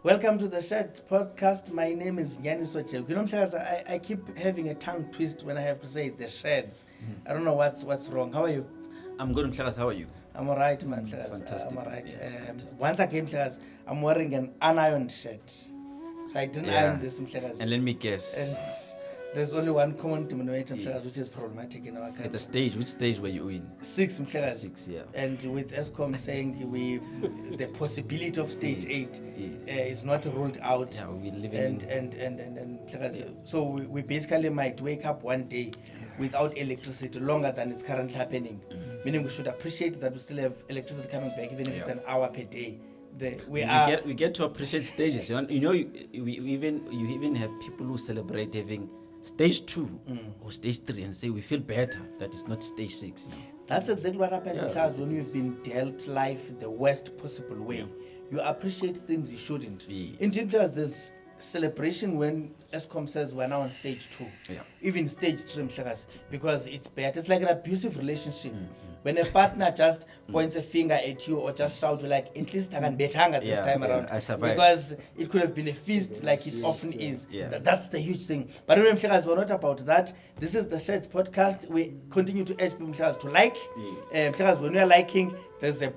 Welcome to the SHEDDS podcast. My name is Yanni Soche. You know, I keep having a tongue twist when I have to say the SHEDDS. I don't know what's wrong. How are you? I'm good, Mhlakazi. How are you? I'm all right, man. Fantastic. I'm all right. Yeah, fantastic. Once again, I'm wearing an unironed shirt. So I didn't iron this, Mhlakazi. And let me guess. And there's only one common denominator, which is problematic in our country. At the stage, which stage were you in? 6, Mhlakazi. 6, yeah. And with ESCOM saying the possibility of stage 8 is not ruled out. Yeah, we live in. And so we basically might wake up one day without electricity longer than it's currently happening. Meaning we should appreciate that we still have electricity coming back, even if it's an hour per day. We get to appreciate stages. You know, you even have people who celebrate having stage 2 or stage 3 and say we feel better that it's not stage 6. That's exactly what happens in class when you've been dealt life the worst possible way. You appreciate things you shouldn't. Indeed, there's celebration when ESCOM says we're now on stage 2, even stage 3, because it's bad. It's like an abusive relationship. When a partner just points a finger at you or just shouts like, at least I can betanga this time around. I survived. Because it could have been a feast like it often is. That's the huge thing. But anyway, we're not about that. This is the SHEDDS podcast. We continue to urge people to like. When we are liking, there's a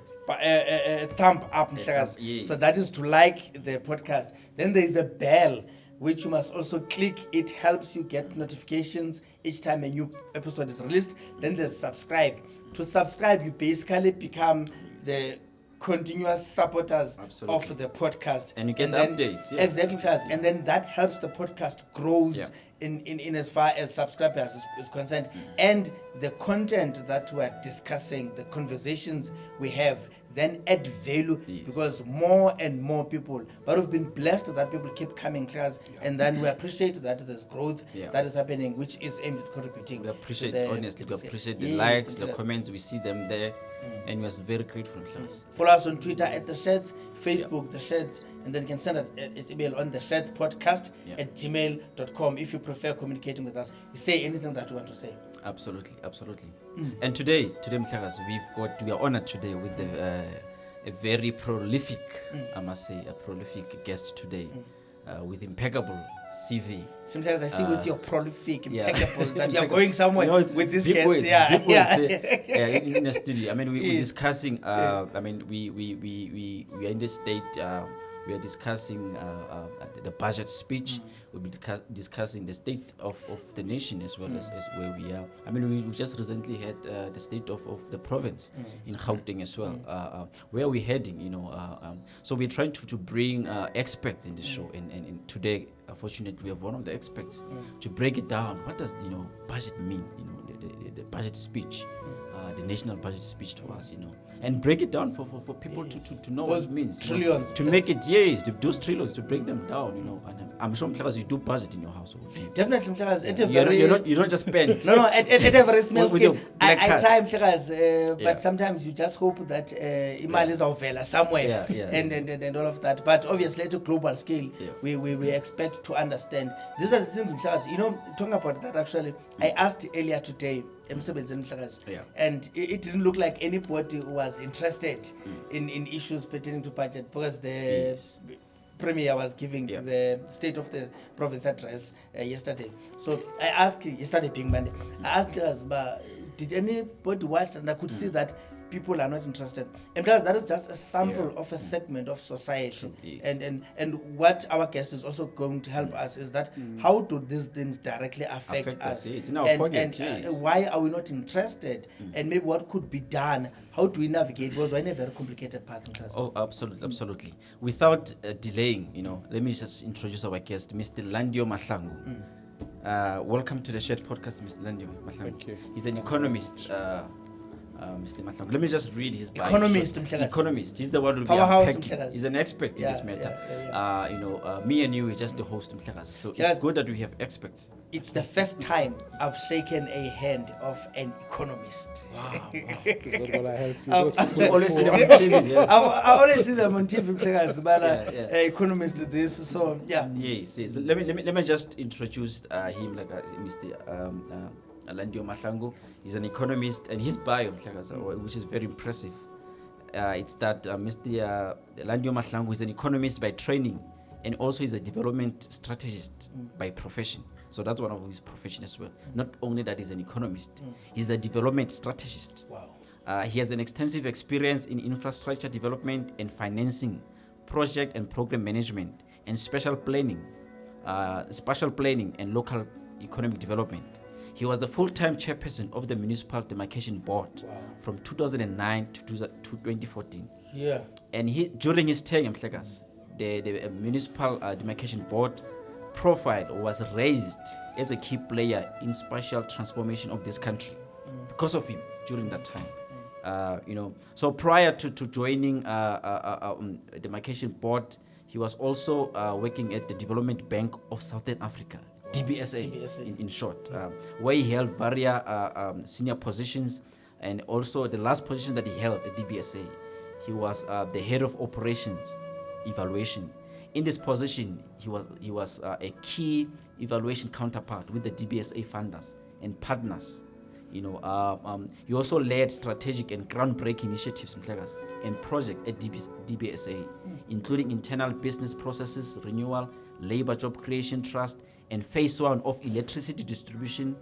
thumb up. So that is to like the podcast. Then there is a bell, which you must also click. It helps you get notifications each time a new episode is released. Then there's subscribe. To subscribe, you basically become the continuous supporters of the podcast. And you get updates. Exactly, class. And then that helps the podcast grows in as far as subscribers is concerned. And the content that we're discussing, the conversations we have, then add value because more and more people, but we've been blessed that people keep coming class, and then we appreciate that there's growth that is happening, which is aimed at contributing. We appreciate the likes, the comments, we see them there, and we're very grateful. Follow us on Twitter at the SHEDDS, Facebook the SHEDDS, and then you can send an email on the SHEDDS podcast at gmail.com if you prefer communicating with us. Say anything that you want to say. Absolutely. And today, Mhlakazi, we are honored today with a very prolific, I must say, a prolific guest today, with impeccable CV. Sometimes I see with your prolific, impeccable, that you're going somewhere with this guest. In the studio. I mean, we're discussing. I mean, we are in the state. We are discussing the budget speech. We'll be discussing the state of the nation as well as where we are. I mean, we just recently had the state of the province in Gauteng as well. Where are we heading? So we're trying to bring experts in the show. And today, fortunately, we have one of the experts to break it down. What does budget mean? The budget speech, the national budget speech to us. And break it down for people to know what it means. Trillions. To make it, those trillions, to break them down, And I'm sure, Mhlakazi, you do budget in your household. Definitely, Mhlakazi. You don't just spend. No, at a very small scale. I try, Mhlakazi, but sometimes you just hope that imali is avela somewhere and all of that. But obviously, at a global scale, we expect to understand. These are the things, Mhlakazi. Talking about that, actually, I asked earlier today, and it didn't look like anybody was interested in issues pertaining to budget because the Premier was giving the State of the Province address yesterday. So I asked, yesterday being Monday, I asked us, did anybody watch? And I could see that people are not interested. And because that is just a sample of a segment of society. And what our guest is also going to help us is that how do these things directly affect us? It's in our pocket, why are we not interested? And maybe what could be done? How do we navigate? Because we're in a very complicated path. Oh, absolutely. Without delaying, let me just introduce our guest, Mr. Landiwe Mahlangu. Welcome to the SHEDDS podcast, Mr. Landiwe Mahlangu. Thank you. He's an economist. Mr. Mahlangu. Let me just read his bio. Economist. He's the one who will be unpacking. He's an expert in this matter. Me and you, we're just the host, Mhlakazi. So it's good that we have experts. It's the first time I've shaken a hand of an economist. Wow. I always see them on TV. I always see them on TV, Mhlakazi, but economist this. So Yes. Let me just introduce him, like Mr. Landiwe Mahlangu. He's an economist, and his bio, which is very impressive. It's that Mr. Landiwe Mahlangu is an economist by training And also he's a development strategist by profession. So that's one of his profession as well. Not only that he's an economist, he's a development strategist. Wow. He has an extensive experience in infrastructure development and financing, project and program management, and spatial planning and local economic development. He was the full-time chairperson of the Municipal Demarcation Board from 2009 to 2014. Yeah. And during his tenure, the Municipal Demarcation Board profile was raised as a key player in spatial transformation of this country because of him during that time. So prior to joining the Demarcation Board, he was also working at the Development Bank of Southern Africa, DBSA. In short, where he held various senior positions, and also the last position that he held at DBSA, he was the head of operations evaluation. In this position, he was a key evaluation counterpart with the DBSA funders and partners. He also led strategic and groundbreaking initiatives and projects at DBSA, including internal business processes renewal, labor job creation trust, and phase 1 of electricity distribution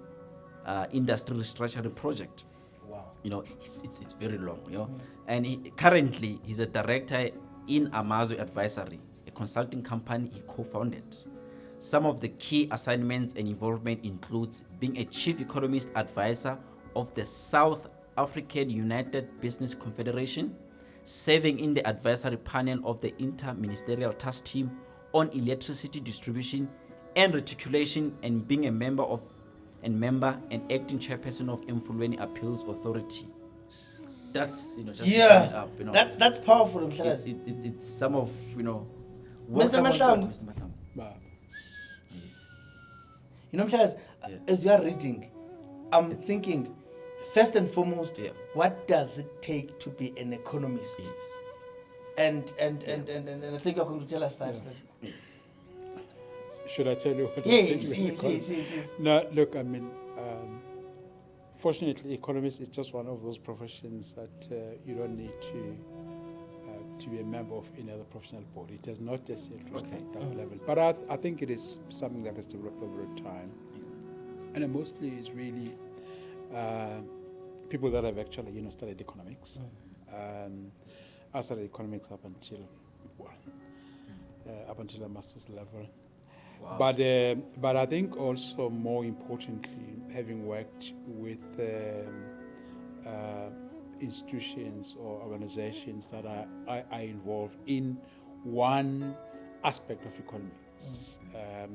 industry restructuring project. Wow. It's very long. And currently he's a director in Amazwe Advisory, a consulting company he co-founded. Some of the key assignments and involvement includes being a chief economist advisor of the South African United Business Confederation, serving in the advisory panel of the Inter-Ministerial Task Team on Electricity Distribution and Reticulation, and being a member and acting chairperson of Emfulweni Appeals Authority. That's just to sum it up. That's powerful. It's some of Mr. Mahlangu. Mr. Mahlangu. Wow. Yes. As you are reading, I'm thinking, first and foremost, what does it take to be an economist? Yes. And I think you're going to tell us that. Should I tell you what Yes. No, look, fortunately, economist is just one of those professions that you don't need to be a member of any other professional body. It has not just yet reached that level. But I think it is something that has developed over time. And it mostly is really people that have actually, studied economics. I studied economics up until a master's level. Wow. But I think also more importantly, having worked with institutions or organizations that are involved in one aspect of economics. I've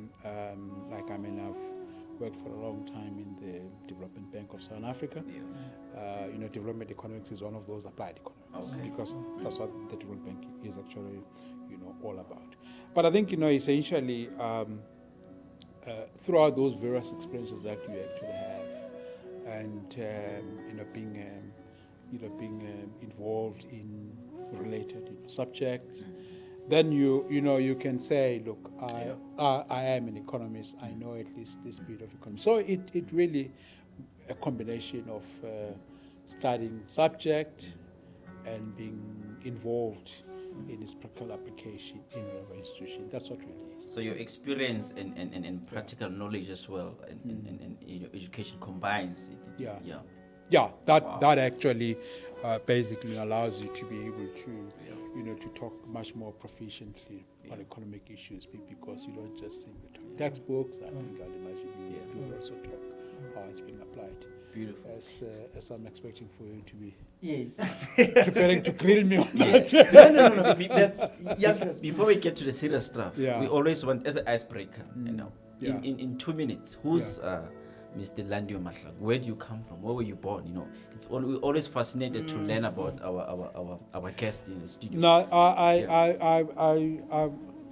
worked for a long time in the Development Bank of South Africa. Development economics is one of those applied economics because that's what the Development Bank is actually, all about. But I think, essentially, throughout those various experiences that you actually have, and being involved in related subjects, then you can say, look, I am an economist. I know at least this bit of economics. So it really a combination of studying subject and being involved in its practical application in whatever institution. That's what really is. So your experience and practical knowledge as well, and education combines. That actually basically allows you to be able to to talk much more proficiently on economic issues, because you don't just think between textbooks. I think I'd imagine you also talk how it's being applied. Beautiful. As I'm expecting for you to be preparing to grill me on that. No. Before we get to the serious stuff, we always want, as an icebreaker, in 2 minutes, who's Mr. Landiwe Mahlangu? Where do you come from? Where were you born? We're always fascinated to learn about our guest in the studio. No,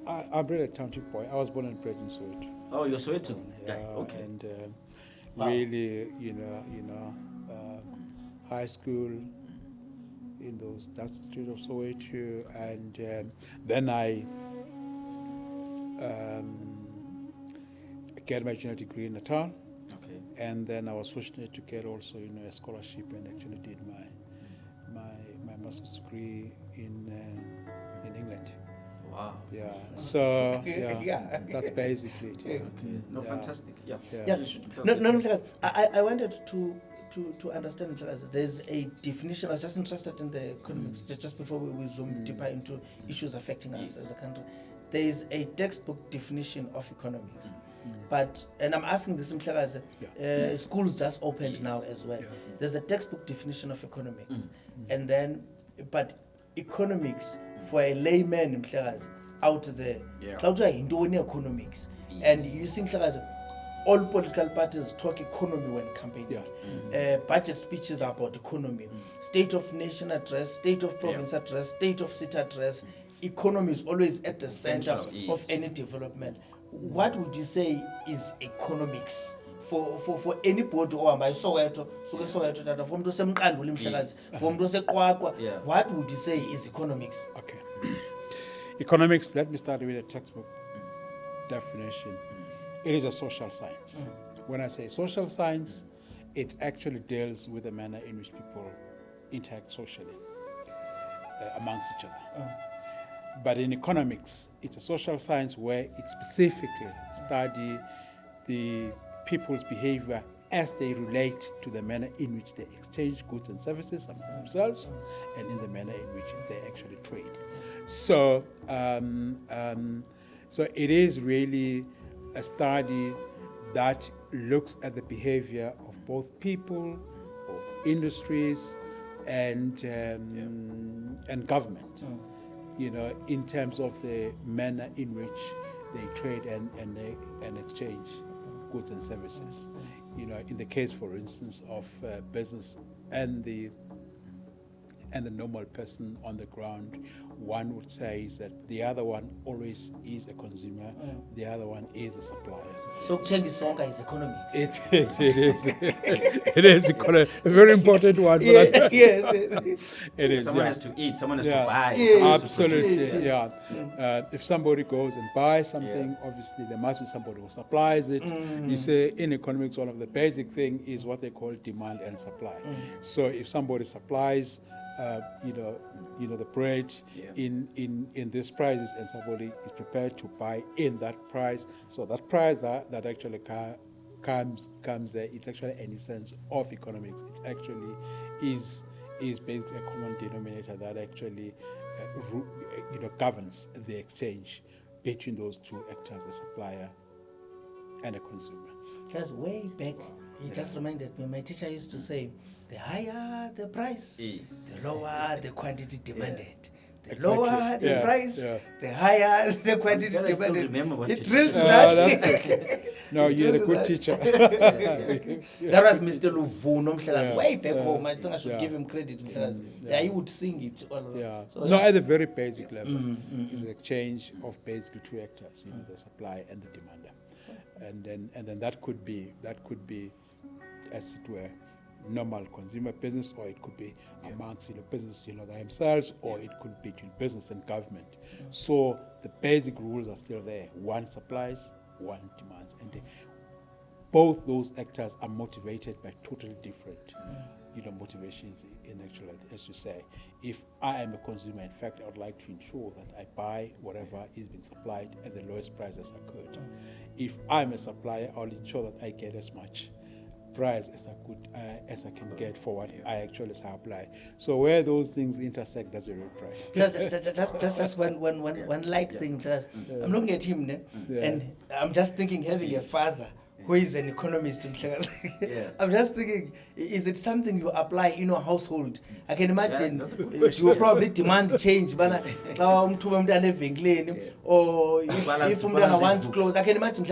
I'm really a township boy. I was born and bred in Soweto. Oh, you're Soweto? Okay. And really, high school that's the street of Soweto, and then I get my junior degree in Natal. Okay. And then I was fortunate to get also a scholarship, and actually did my master's degree in England. Wow. Yeah. So that's basically it. Okay. No, fantastic. Yeah. Yeah. You should close No, it. no, Mhlekazi, I wanted to understand, Mhlekazi, there's a definition. I was just interested in the economics, just before we zoom deeper into issues affecting us as a country. There is a textbook definition of economics. But, and I'm asking this, Mhlekazi, schools just opened now as well. There's a textbook definition of economics. And then, but economics for a layman, Mhlekazi, out there, how do I do economics? And you see, Mhlekazi, all political parties talk economy when campaigning. Budget speeches are about economy. State of nation address, state of province address, state of city address. Economy is always at the center of any development. What would you say is economics for anybody who am I Soweto, from to some from to Seqwaqwa, what would you say is economics? Okay. Economics, let me start with a textbook definition. It is a social science. When I say social science, it actually deals with the manner in which people interact socially amongst each other. But in economics, it's a social science where it specifically studies the people's behavior as they relate to the manner in which they exchange goods and services among themselves, and in the manner in which they actually trade. So, so it is really a study that looks at the behavior of both people, both industries, and government. You know, in terms of the manner in which they trade and exchange goods and services. You know, in the case, for instance, of business and the normal person on the ground, one would say is that the other one always is a consumer, the other one is a supplier. So Songa is economics. It is. It is a very important one. Yes. It is. Someone has to eat, someone has to buy. Absolutely, if somebody goes and buys something, obviously there must be somebody who supplies it. You say in economics, one of the basic thing is what they call demand and supply. So if somebody supplies the bread in these prices, and somebody is prepared to buy in that price. So that price that actually comes there, it's actually an essence of economics. It actually is basically a common denominator that actually governs the exchange between those two actors, a supplier and a consumer. Because way back, you just reminded me, my teacher used to say, the higher the price, the lower the quantity demanded. The lower the price, the higher the quantity demanded. Remember what it you drills to that. that. That's good. No, you're a good teacher. That was Mr. Luvuno. Way back home, I think I should give him credit. Yeah, he would sing it all along. So, at the very basic level, it's an exchange of basically two actors, the supply and the demander. And then that could be, as it were, normal consumer business, or it could be amongst business themselves, or it could be between business and government. So the basic rules are still there. One supplies, one demands, and both those actors are motivated by totally different motivations in actuality. As you say, if I am a consumer, in fact, I would like to ensure that I buy whatever is being supplied at the lowest price as I could. If I'm a supplier, I'll ensure that I get as much price as I can get for what I actually supply. So where those things intersect, that's a real price. Just one light thing. I'm looking at him and I'm just thinking, having a father who is an economist in I'm just thinking, is it something you apply in your household? I can imagine you will probably demand change, or if I want clothes, I can imagine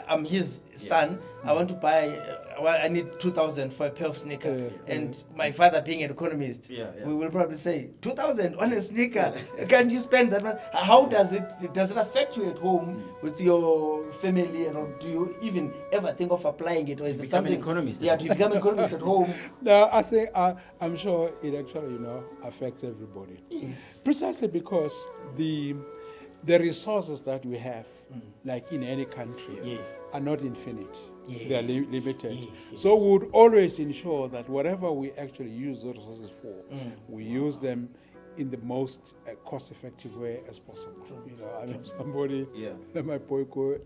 I'm his son, I want to buy, I need 2,000 for a pair of sneakers, and my father being an economist, we will probably say 2,000 on a sneaker. Can you spend that money? How does it affect you at home with your family, and do you even ever think of applying it, or is it something? An economist. Yeah, to become an economist at home. No, I think I'm sure it actually affects everybody, precisely because the resources that we have, like in any country, are not infinite. They are limited. So we would always ensure that whatever we actually use those resources for, we use them in the most cost-effective way as possible. You know, I mean, somebody, my boy go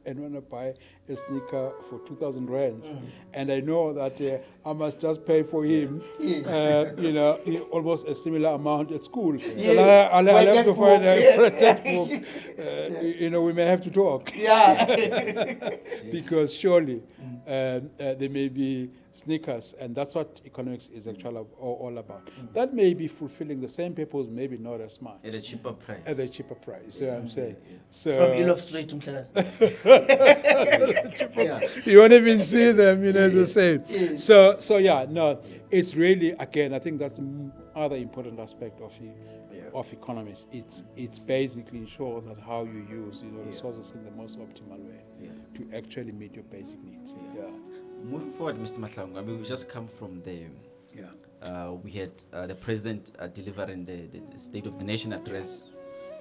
and want to buy a sneaker for 2,000 rands, and I know that I must just pay for him, you know, almost a similar amount at school. I'll have to find for a textbook. You know, we may have to talk. Because surely there may be sneakers, and that's what economics is actually all about. That may be fulfilling the same purpose, maybe not as much. At a cheaper price. At a cheaper price, you know what I'm saying? So from Elof Street to you won't even see them, you know, it's the same. So yeah, no, it's really, again, I think that's the other important aspect of economics. It's basically ensure that how you use, you know, resources in the most optimal way to actually meet your basic needs. Moving forward, Mr. Mahlangu, I mean, we just come from the, we had the president delivering the State of the Nation address,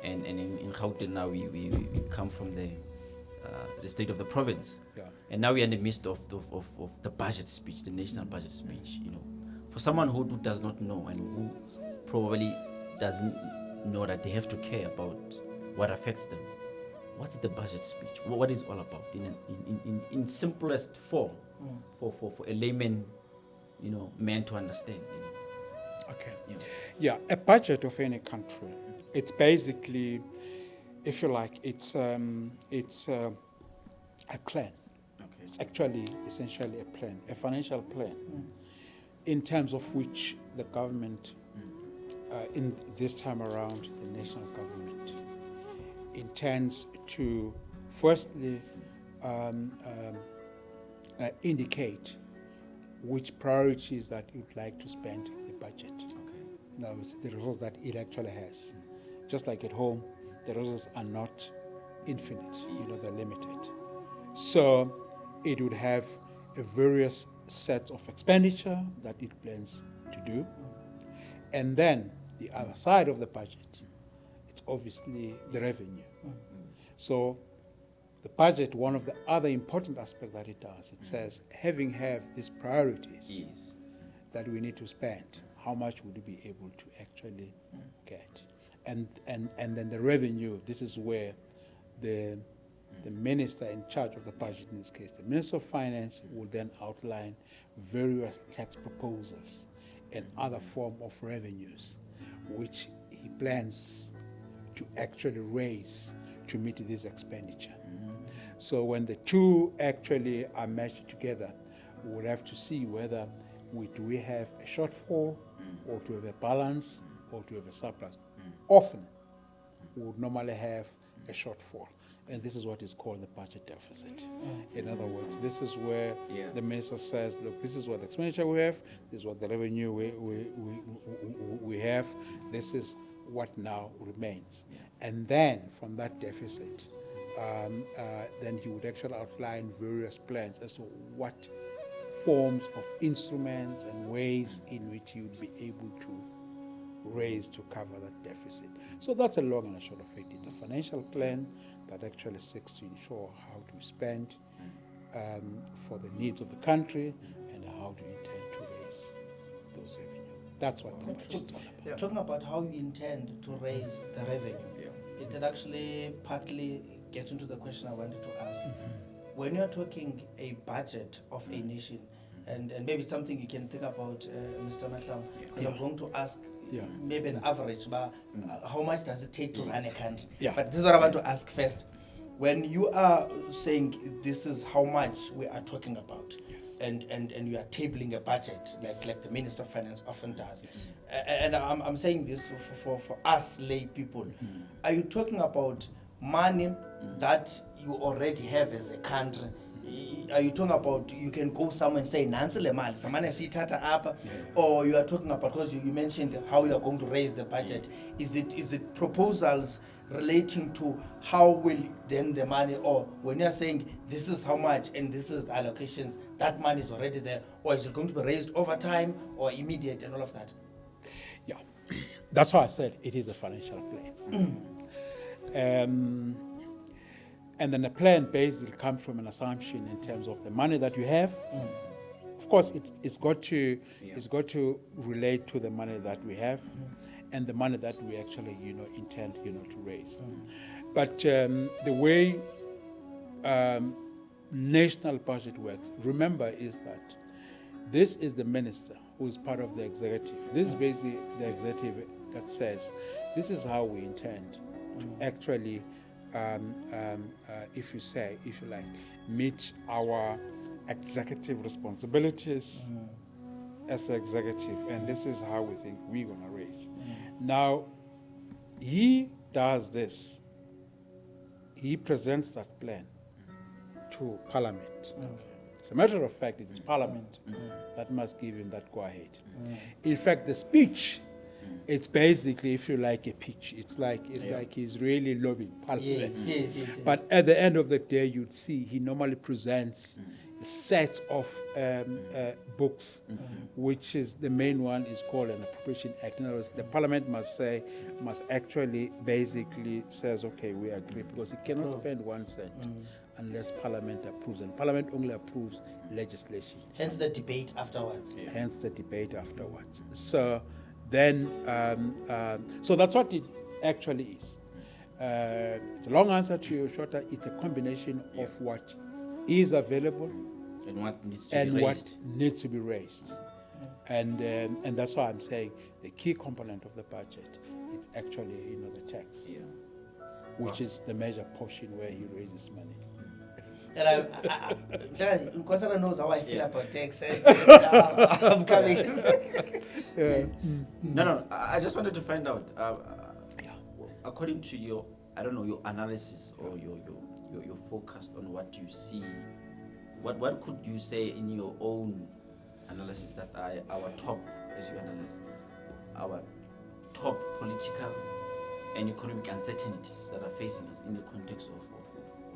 and in Gauteng now we come from the State of the Province, and now we are in the midst of the budget speech, the national budget speech. You know, for someone who does not know and who probably doesn't know that they have to care about what affects them, what's the budget speech? What is it all about in simplest form? For a layman, you know, man to understand. You know. Okay. A budget of any country, it's basically, if you like, it's a plan. It's actually essentially a plan, a financial plan, in terms of which the government, in this time around, the national government, intends to firstly indicate which priorities that it would like to spend the budget. In other words, the resources that it actually has. Just like at home, the resources are not infinite, you know, they're limited. So it would have a various sets of expenditure that it plans to do. And then the other side of the budget, it's obviously the revenue. So the budget, one of the other important aspects that it does, it says, having have these priorities that we need to spend, how much would we be able to actually get? And then the revenue, this is where the minister in charge of the budget, in this case, the Minister of Finance, will then outline various tax proposals and other form of revenues, which he plans to actually raise to meet this expenditure. So when the two actually are matched together, we would have to see whether do we have a shortfall, or to have a balance, or to have a surplus. Often, we would normally have a shortfall, and this is what is called the budget deficit. In other words, this is where the minister says, look, this is what expenditure we have, this is what the revenue we have, this is what now remains. And then from that deficit, then he would actually outline various plans as to what forms of instruments and ways in which he would be able to raise to cover that deficit. So that's a long and a short of it. It's a financial plan that actually seeks to ensure how to spend for the needs of the country and how do you intend to raise those revenue. That's what the budget is all about. Talking about how you intend to raise the revenue, it can actually partly get into the question I wanted to ask. When you're talking a budget of a nation, and maybe something you can think about, Mr. Mahlangu, because I'm going to ask maybe an average, but how much does it take to run a country? But this is what I want to ask first. When you are saying this is how much we are talking about, and you are tabling a budget like the Minister of Finance often does, and I'm saying this for us lay people, are you talking about money that you already have as a country? Are you talking about you can go somewhere and say Nansi le mali samane sithatha apha, or you are talking about, because you mentioned how you are going to raise the budget, is it proposals relating to how will then the money, or when you are saying this is how much and this is the allocations, that money is already there, or is it going to be raised over time or immediate and all of that? That's why I said it is a financial plan. And then the plan basically comes from an assumption in terms of the money that you have. Of course, it's got to relate to the money that we have, and the money that we actually, intend, to raise. But the way national budget works, remember, is that this is the minister who is part of the executive. This is basically the executive that says, this is how we intend to actually, if you like, meet our executive responsibilities as executive, and this is how we think we're going to raise. Now, he does this. He presents that plan to Parliament. As a matter of fact, it is Parliament that must give him that go-ahead. In fact, the speech, it's basically, if you like, a pitch. It's like he's really lobbying Parliament. Yes. But at the end of the day, you'd see he normally presents a set of books, which is the main one is called an Appropriation Act. In other words, the Parliament must actually basically says, okay, we agree, because it cannot spend 1 cent unless Parliament approves, and Parliament only approves legislation. Hence the debate afterwards. So then, so that's what it actually is. It's a long answer to your shorter. It's a combination of what is available and what needs to be raised. And that's why I'm saying the key component of the budget is actually, the tax, which is the major portion where he raises money. And Nkosana knows how I feel about tax. I'm coming. No, I just wanted to find out, according to your analysis or your focus on what you see, what could you say in your own analysis that our top, as you analyze, our top political and economic uncertainties that are facing us in the context of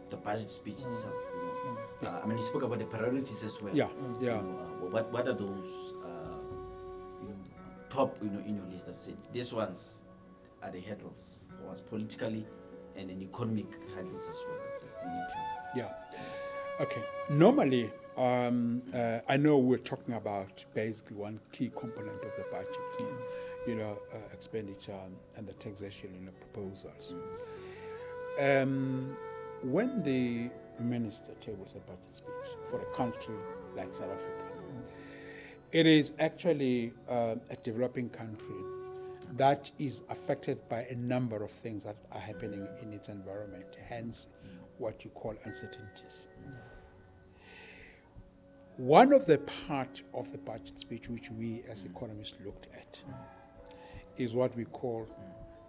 the budget speech itself? You spoke about the priorities as well. What are those top, in your list that say these ones are the hurdles for us politically and in economic hurdles as well that we need to? Okay. Normally, I know we're talking about basically one key component of the budget, expenditure and the taxation proposals. When the minister tables a budget speech for a country like South Africa, it is actually a developing country that is affected by a number of things that are happening in its environment, hence what you call uncertainties. One of the part of the budget speech which we as economists looked at is what we call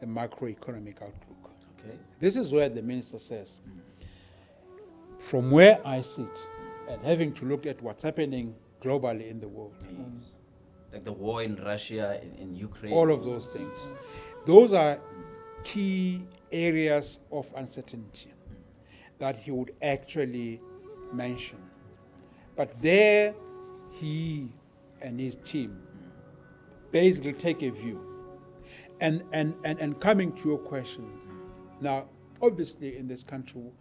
the macroeconomic outlook. Okay. This is where the minister says, from where I sit, and having to look at what's happening globally in the world, like the war in Russia, in Ukraine, all of those things, those are key areas of uncertainty that he would actually mention. But there, he and his team basically take a view. And coming to your question, now, obviously in this country,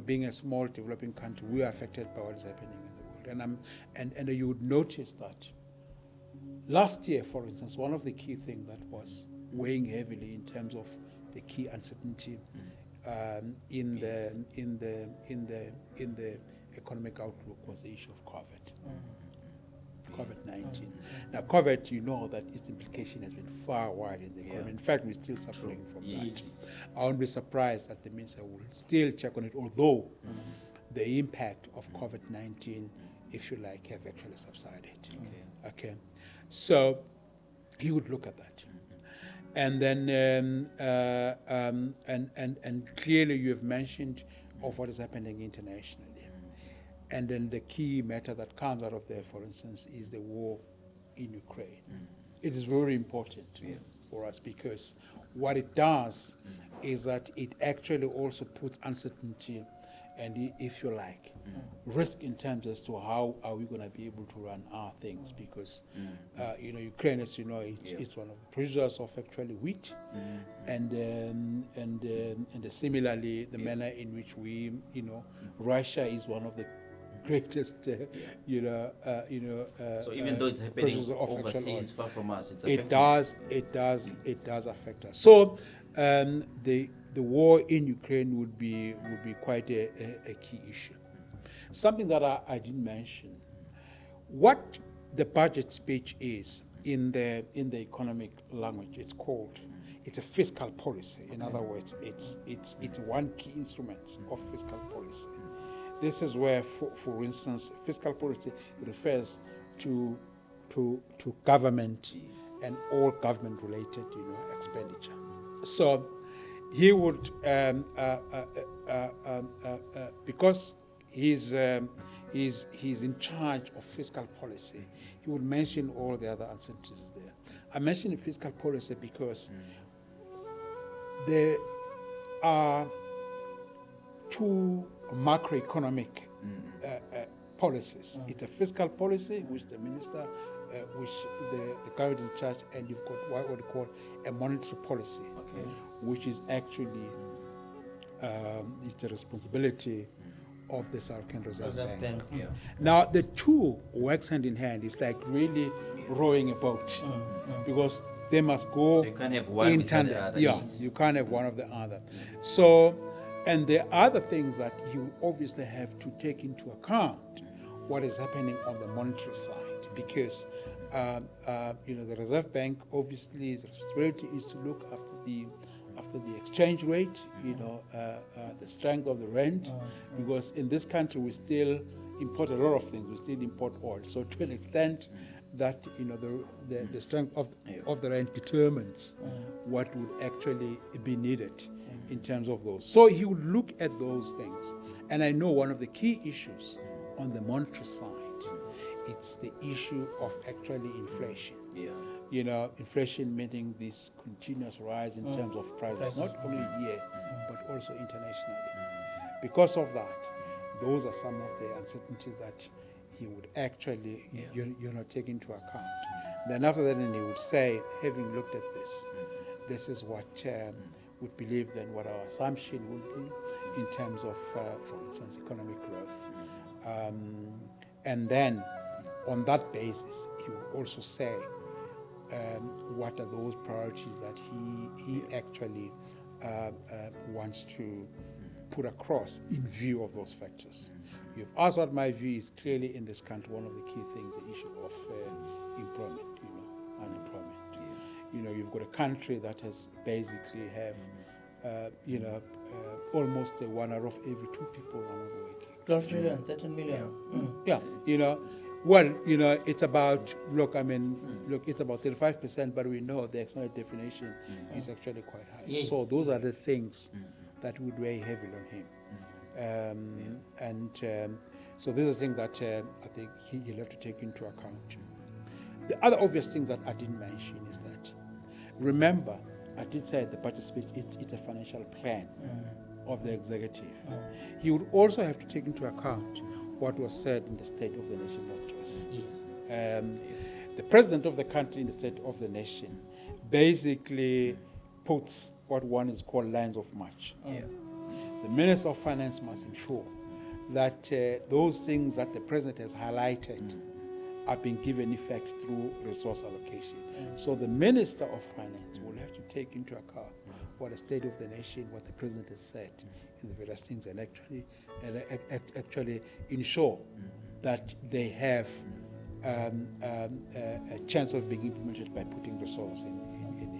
being a small developing country, we are affected by what is happening in the world. And you would notice that last year, for instance, one of the key things that was weighing heavily in terms of the key uncertainty in the economic outlook was the issue of COVID-19. Now, COVID, you know that its implication has been far wide in the economy. In fact, we're still suffering from that. I won't be surprised that the minister will still check on it, although the impact of COVID-19, if you like, have actually subsided. Okay. So he would look at that. And then, and clearly you have mentioned of what is happening internationally. And then the key matter that comes out of there, for instance, is the war in Ukraine. It is very important for us because what it does is that it actually also puts uncertainty and, if you like, risk in terms as to how are we going to be able to run our things because, Ukraine, as you know, it's one of the producers of actually wheat and similarly the manner in which we, Russia is one of the greatest, So even though it's happening overseas, far from us, it's affecting us. It does affect us. So the war in Ukraine would be quite a key issue. Something that I didn't mention, what the budget speech is in the economic language, it's a fiscal policy. In other words, it's one key instrument of fiscal policy. This is where, for instance, fiscal policy refers to government and all government-related, expenditure. So he would, because he's in charge of fiscal policy, he would mention all the other uncertainties there. I mention fiscal policy because there are two macroeconomic policies. It's a fiscal policy, which the minister, which the government is in charge, and you've got what we call a monetary policy, which is actually it's the responsibility of the South African Reserve Bank. Yeah. Now, the two works hand in hand. It's like really rowing a boat because they must go So you can't have one in without tandem. the other. Yeah, you can't have one of the other. So, and there are other things that you obviously have to take into account what is happening on the monetary side, because the Reserve Bank obviously its responsibility is to look after the exchange rate, the strength of the rand, because in this country we still import a lot of things. We still import oil. So to an extent, that the strength of the rand determines what would actually be needed in terms of those. So he would look at those things. And I know one of the key issues on the monetary side, it's the issue of actually inflation. Yeah. Inflation meaning this continuous rise in terms of prices, not only here, but also internationally. Because of that, those are some of the uncertainties that he would actually, take into account. Then after that, then he would say, having looked at this, this is what we believe, then what our assumption would be in terms of, for instance, economic growth. And then on that basis, he would also say, what are those priorities that he actually wants to put across in view of those factors. You've asked what my view is. Clearly in this country, one of the key things, the issue of employment, unemployment. You've got a country that has basically have, almost 1 out of every 2 people are not working. 12 million, 13 million. Yeah, it's about, it's about 35%, but we know the external definition is actually quite high. Yeah. So those are the things that would weigh heavily on him. So these are things that I think he'll have to take into account. The other obvious things that I didn't mention is that, remember, I did say at the budget speech, it's a financial plan of the executive. He would also have to take into account what was said in the State of the Nation address. Yes. The president of the country in the State of the Nation basically puts what one is called lines of march. Yeah. The Minister of Finance must ensure that those things that the president has highlighted are being given effect through resource allocation. So the Minister of Finance will have to take into account what the State of the Nation, what the president has said in the various things, and actually ensure that they have a chance of being implemented by putting resources in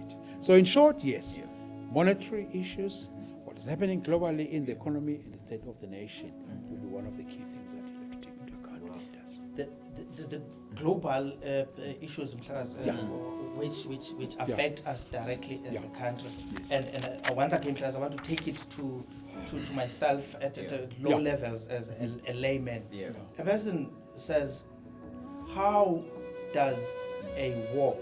it. So in short, yes, monetary issues, what is happening globally in the economy, in the State of the Nation, will be one of the key things that you have to take into account. Wow. The global issues which affect us directly as a country. Yes. And once again, I want to take it to myself at low levels as a layman. Yeah. A person says, how does a war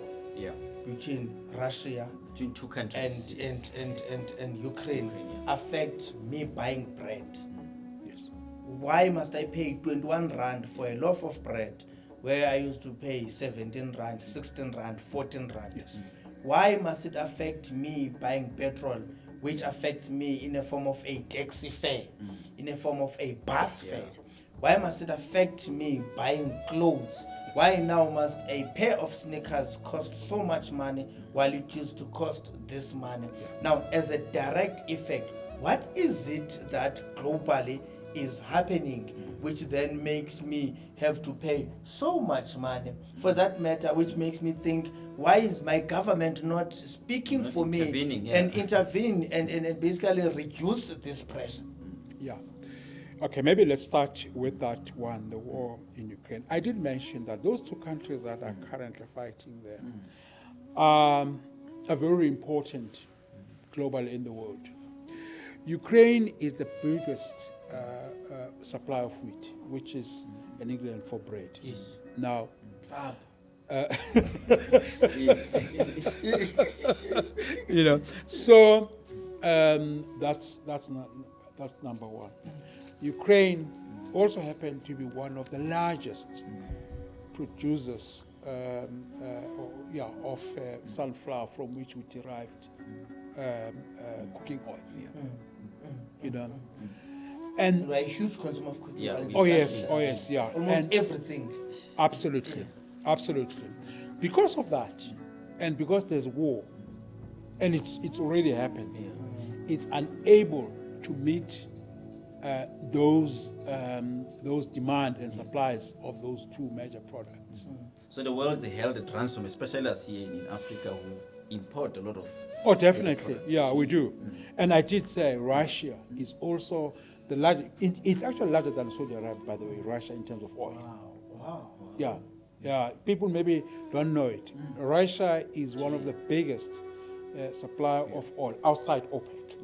between Russia Between two countries and Ukraine affect me buying bread? Yes. Why must I pay 21 rand for a loaf of bread where I used to pay 17 rand, 16 rand, 14 rand? Yes. Why must it affect me buying petrol, which affects me in a form of a taxi fare, in a form of a bus fare? why must it affect me buying clothes? Why now must a pair of sneakers cost so much money while it used to cost this money? Now, as a direct effect, what is it that globally is happening which then makes me have to pay so much money? For that matter, which makes me think, why is my government not speaking for me and intervene and basically reduce this pressure? Yeah. Okay, maybe let's start with that one, the war in Ukraine. I did mention that those two countries that are currently fighting there are very important globally in the world. Ukraine is the biggest supply of wheat, which is an ingredient for bread. Yes. Now, so that's number one. Ukraine also happened to be one of the largest producers of sunflower, from which we derived cooking oil. And we're a huge consumer of cooking oil. Oh yes, yeah. Almost everything. Absolutely. Because of that, and because there's war, and it's already happened, it's unable to meet those demand and supplies of those two major products. So the world's held at ransom, especially us here in Africa, who import a lot of. Oh, definitely. Yeah, we do. And I did say Russia is also the largest. It's actually larger than Saudi Arabia, by the way, Russia, in terms of oil. Wow. Yeah. People maybe don't know it. Russia is one of the biggest supplier of oil outside OPEC.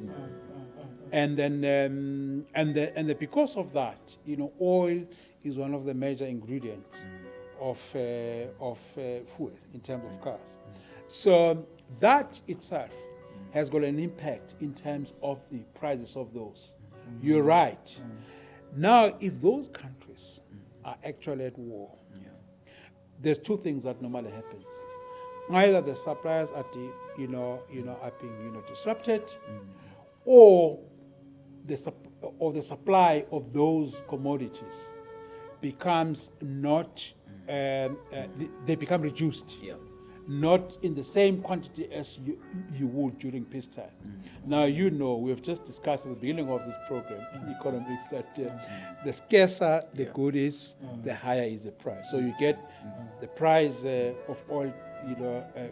And then, because of that, oil is one of the major ingredients of fuel in terms of cars. So that itself has got an impact in terms of the prices of those. You're right. Now, if those countries are actually at war, there's two things that normally happens. Either the suppliers are being disrupted, or the supply of those commodities becomes not, they become reduced, not in the same quantity as you would during peacetime. Now, we've just discussed at the beginning of this program in economics that the scarcer the good is, the higher is the price. So you get the price of oil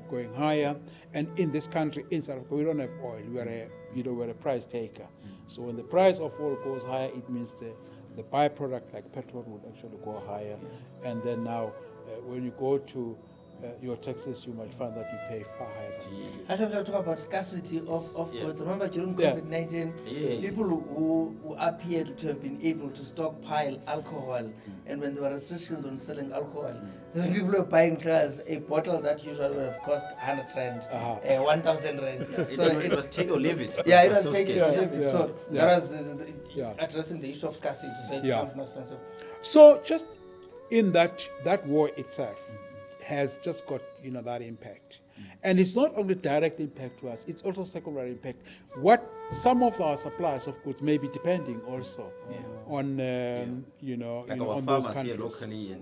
going higher. And in this country, in South Africa, we don't have oil. We're a price taker. So when the price of oil goes higher, it means the byproduct like petrol would actually go higher. And then now, when you go to your taxes, you might find that you pay far higher. I want to talk about scarcity of goods. Remember during COVID-19, people who appeared to have been able to stockpile alcohol, and when there were restrictions on selling alcohol, the people were buying cars, a bottle that usually would have cost 100 rand, 1,000 rand. So it was take or leave it. Yeah, it was take it or leave it. So that was addressing the issue of scarcity, so it becomes more expensive. So just in that war itself has just got that impact. And it's not only direct impact to us, it's also secondary impact. What some of our suppliers of goods may be depending also on like our on farmers those countries. here locally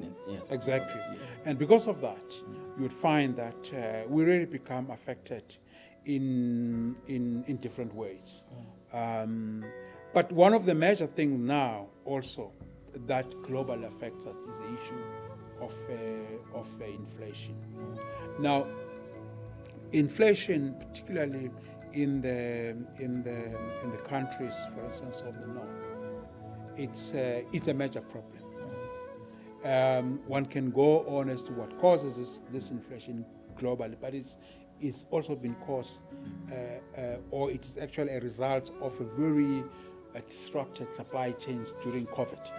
Exactly. And because of that, you would find that we really become affected in different ways. But one of the major things now also that globally affects us is the issue of inflation. Now, inflation, particularly in the countries, for instance, of the north, it's a major problem. One can go on as to what causes this inflation globally, but it's also been caused, or it is actually a result of a very disrupted supply chains during COVID.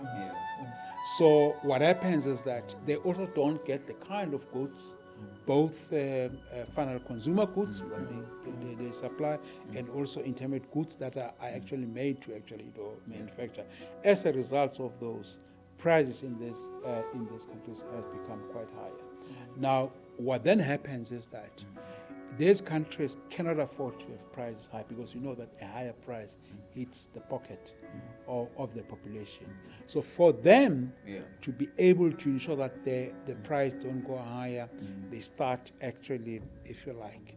So what happens is that they also don't get the kind of goods, both final consumer goods what they supply, and also intermediate goods that are actually made to manufacture. As a result of those, prices in these countries have become quite higher. Now, what then happens is that these countries cannot afford to have prices high because you know that a higher price hits the pocket of the population. So for them to be able to ensure that the price don't go higher, they start actually, if you like,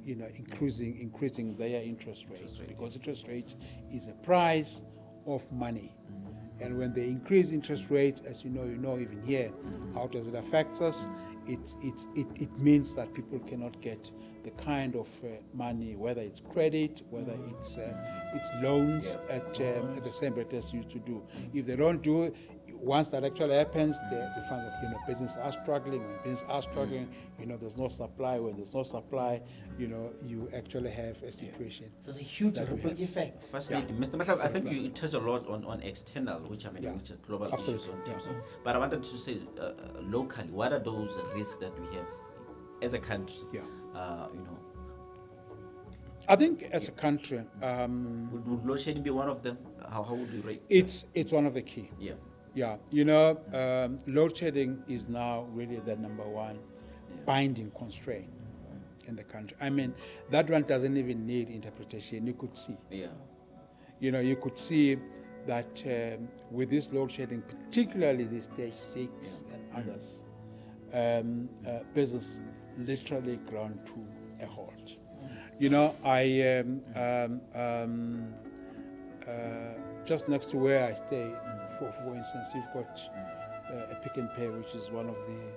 increasing their interest rates, because interest rates is a price of money. And when they increase interest rates, as you know even here, how does it affect us? It means that people cannot get the kind of money, whether it's credit, whether it's loans at the same rate as used to do. If they don't do it, once that actually happens, they find that business are struggling. When business are struggling, there's no supply. When there's no supply, you actually have a situation. There's a huge ripple effect. Fascinating, Mr. Mahlangu. I think you touched a lot on external, which which are global issues on terms of. But I wanted to say locally, what are those risks that we have as a country? I think as a country, would load shedding be one of them? How would you rate? It's one of the key. Yeah. Load shedding is now really the number one binding constraint in the country. I mean, that one doesn't even need interpretation. You could see. You could see that with this load shedding, particularly the stage 6 and others, business literally ground to a halt. Just next to where I stay, for instance, you've got a Pick and Pay, which is one of the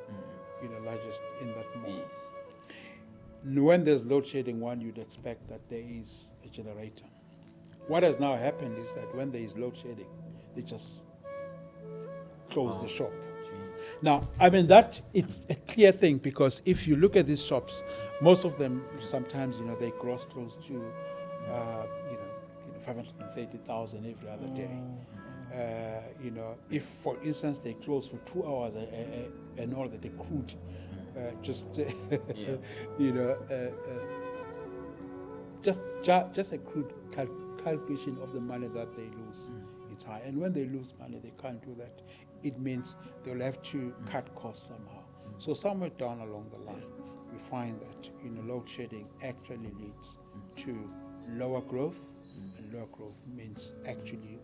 largest in that mall. When there's load shedding, you'd expect that there is a generator. What has now happened is that when there is load shedding, they just close the shop. Now, I mean, that it's a clear thing, because if you look at these shops, most of them sometimes, they gross close to, 530,000 every other day. If, for instance, they close for 2 hours and all that, they could just a crude calculation of the money that they lose. It's high, and when they lose money, they can't do that. It means they'll have to cut costs somehow. So somewhere down along the line, we find that load shedding actually leads to lower growth, and lower growth means actually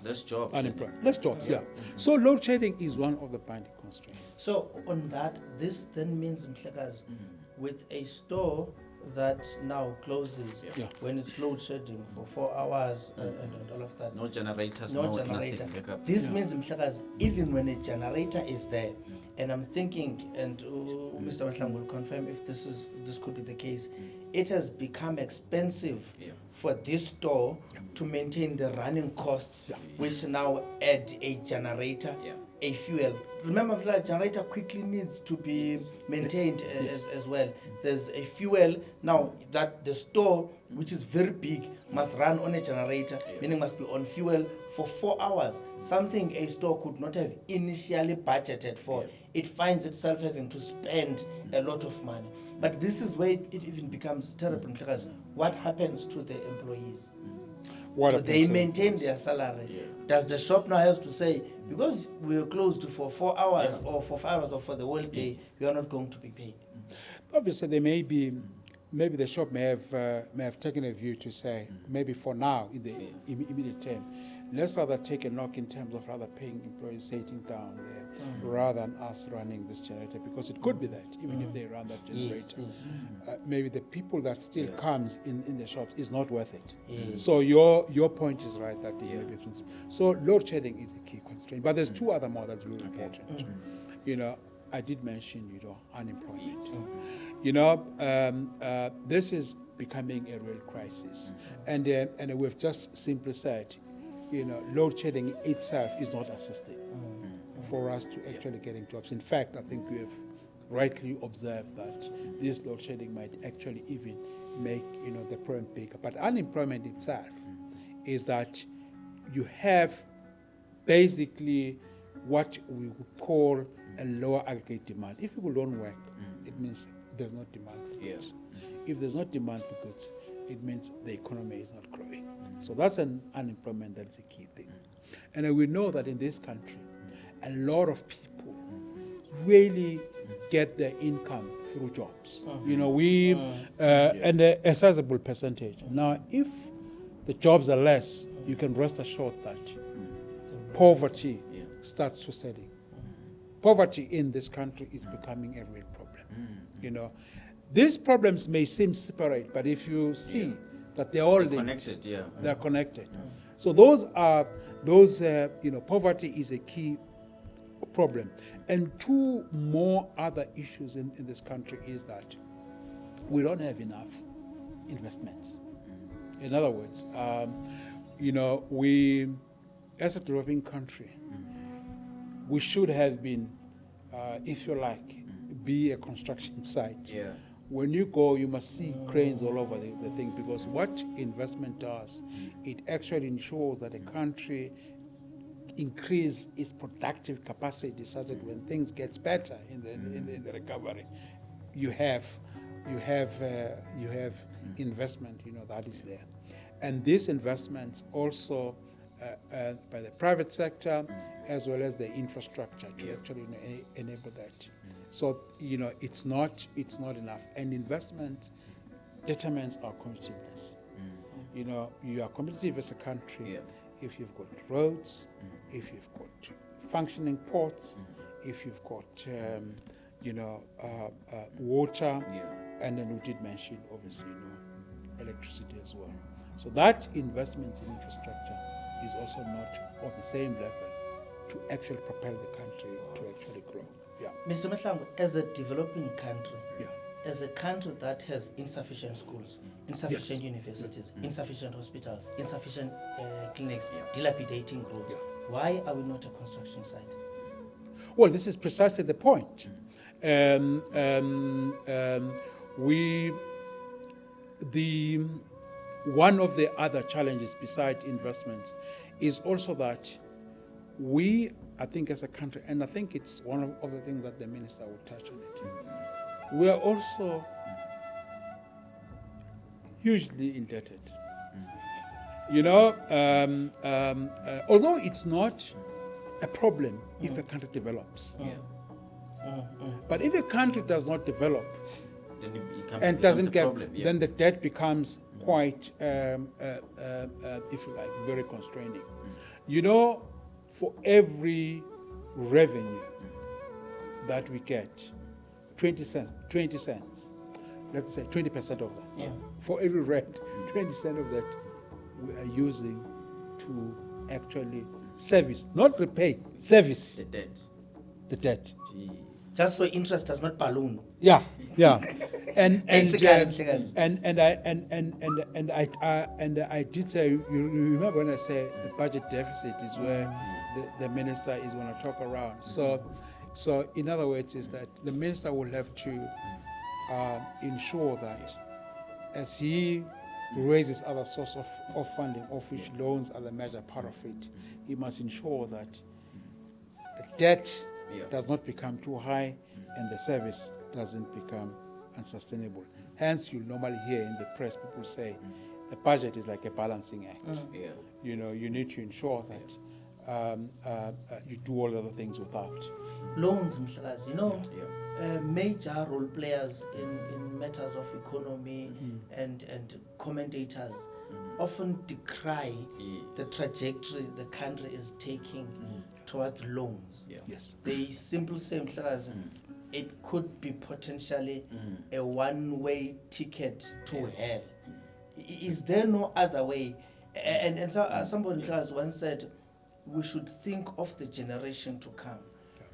less jobs. Unemployment. Less jobs, yeah. So load shedding is one of the binding constraints. So on that, this then means, with a store that now closes when it's load shedding for 4 hours and all of that. No generators, no generator. This means, even when a generator is there, and I'm thinking, and Mr. Mahlangu will confirm if this could be the case, it has become expensive for this store to maintain the running costs, which now add a generator, a fuel. Remember, the generator quickly needs to be maintained as well. There's a fuel now that the store, which is very big, must run on a generator, meaning must be on fuel for 4 hours. Something a store could not have initially budgeted for. It finds itself having to spend a lot of money. But this is where it even becomes terrible, because what happens to the employees? So they maintain their salary. Does the shop now have to say, because we are closed for 4 hours or for 5 hours or for the whole day, we are not going to be paid? Obviously, there may be, maybe the shop may have taken a view to say, maybe for now, in the immediate term, let's rather take a knock in terms of rather paying employees sitting down there rather than us running this generator, because it could be that even if they run that generator, maybe the people that still comes in the shops is not worth it. So your point is right, that so load shedding is a key constraint. But there's two other more that's really important. I did mention unemployment. This is becoming a real crisis, and we've just simply said, load shedding itself is not assisting for us to actually getting jobs. In fact, I think we have rightly observed that this load shedding might actually even make the problem bigger. But unemployment itself is that you have basically what we would call a lower aggregate demand. If people don't work, it means there's no demand for goods. If there's no demand for goods, it means the economy is not growing. So that's an unemployment that is a key thing. And we know that in this country, a lot of people really get their income through jobs. You know, and a sizable percentage. Now, if the jobs are less, you can rest assured that poverty starts to set in. Poverty in this country is becoming a real problem. You know, these problems may seem separate, but if you see that they're all connected, they're connected. So those, you know, poverty is a key problem. And two more other issues in this country is that we don't have enough investments. In other words, you know, we, as a developing country, we should have been, if you like, be a construction site. When you go, you must see cranes all over the thing, because what investment does, it actually ensures that a country increase its productive capacity, such that when things gets better in the recovery, you have investment, you know, that is there. And these investments also by the private sector as well as the infrastructure to actually enable that. So, you know, it's not enough. And investment determines our competitiveness. You know, you are competitive as a country if you've got roads, if you've got functioning ports, if you've got, you know, water, and then we did mention, obviously, you know, electricity as well. So that investments in infrastructure is also not of the same level to actually propel the country to actually grow. Mr. Mahlangu, as a developing country, as a country that has insufficient schools, insufficient universities, insufficient hospitals, insufficient clinics, dilapidating roads, why are we not a construction site? Well, this is precisely the point. One of the other challenges besides investments is also that we, I think as a country, and I think it's one of the things that the minister will touch on it, we are also hugely indebted. You know, although it's not a problem if a country develops. But if a country does not develop and doesn't get, then the debt becomes quite, if you like, very constraining. You know, for every revenue that we get, 20 cents, let's say 20% of that. For every rent, 20% of that we are using to actually service, not repay, service the debt. Just so interest does not balloon. And I did say, you remember when I said the budget deficit is where the minister is going to talk around. So in other words, is that the minister will have to ensure that as he raises other source of funding, of which loans are the major part of it, he must ensure that the debt does not become too high and the service doesn't become unsustainable. Hence, you normally hear in the press people say the budget is like a balancing act. You know, you need to ensure that you do all other things without. Loans, you know, major role players in matters of economy and commentators often decry the trajectory the country is taking towards loans. They simply say, it could be potentially a one-way ticket to hell. Is there no other way? And so, somebody once said, we should think of the generation to come.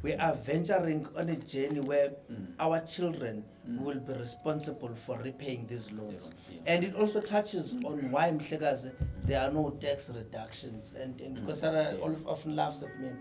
We are venturing on a journey where our children will be responsible for repaying these loans. And it also touches on why there are no tax reductions. And because Sarah often laughs at me,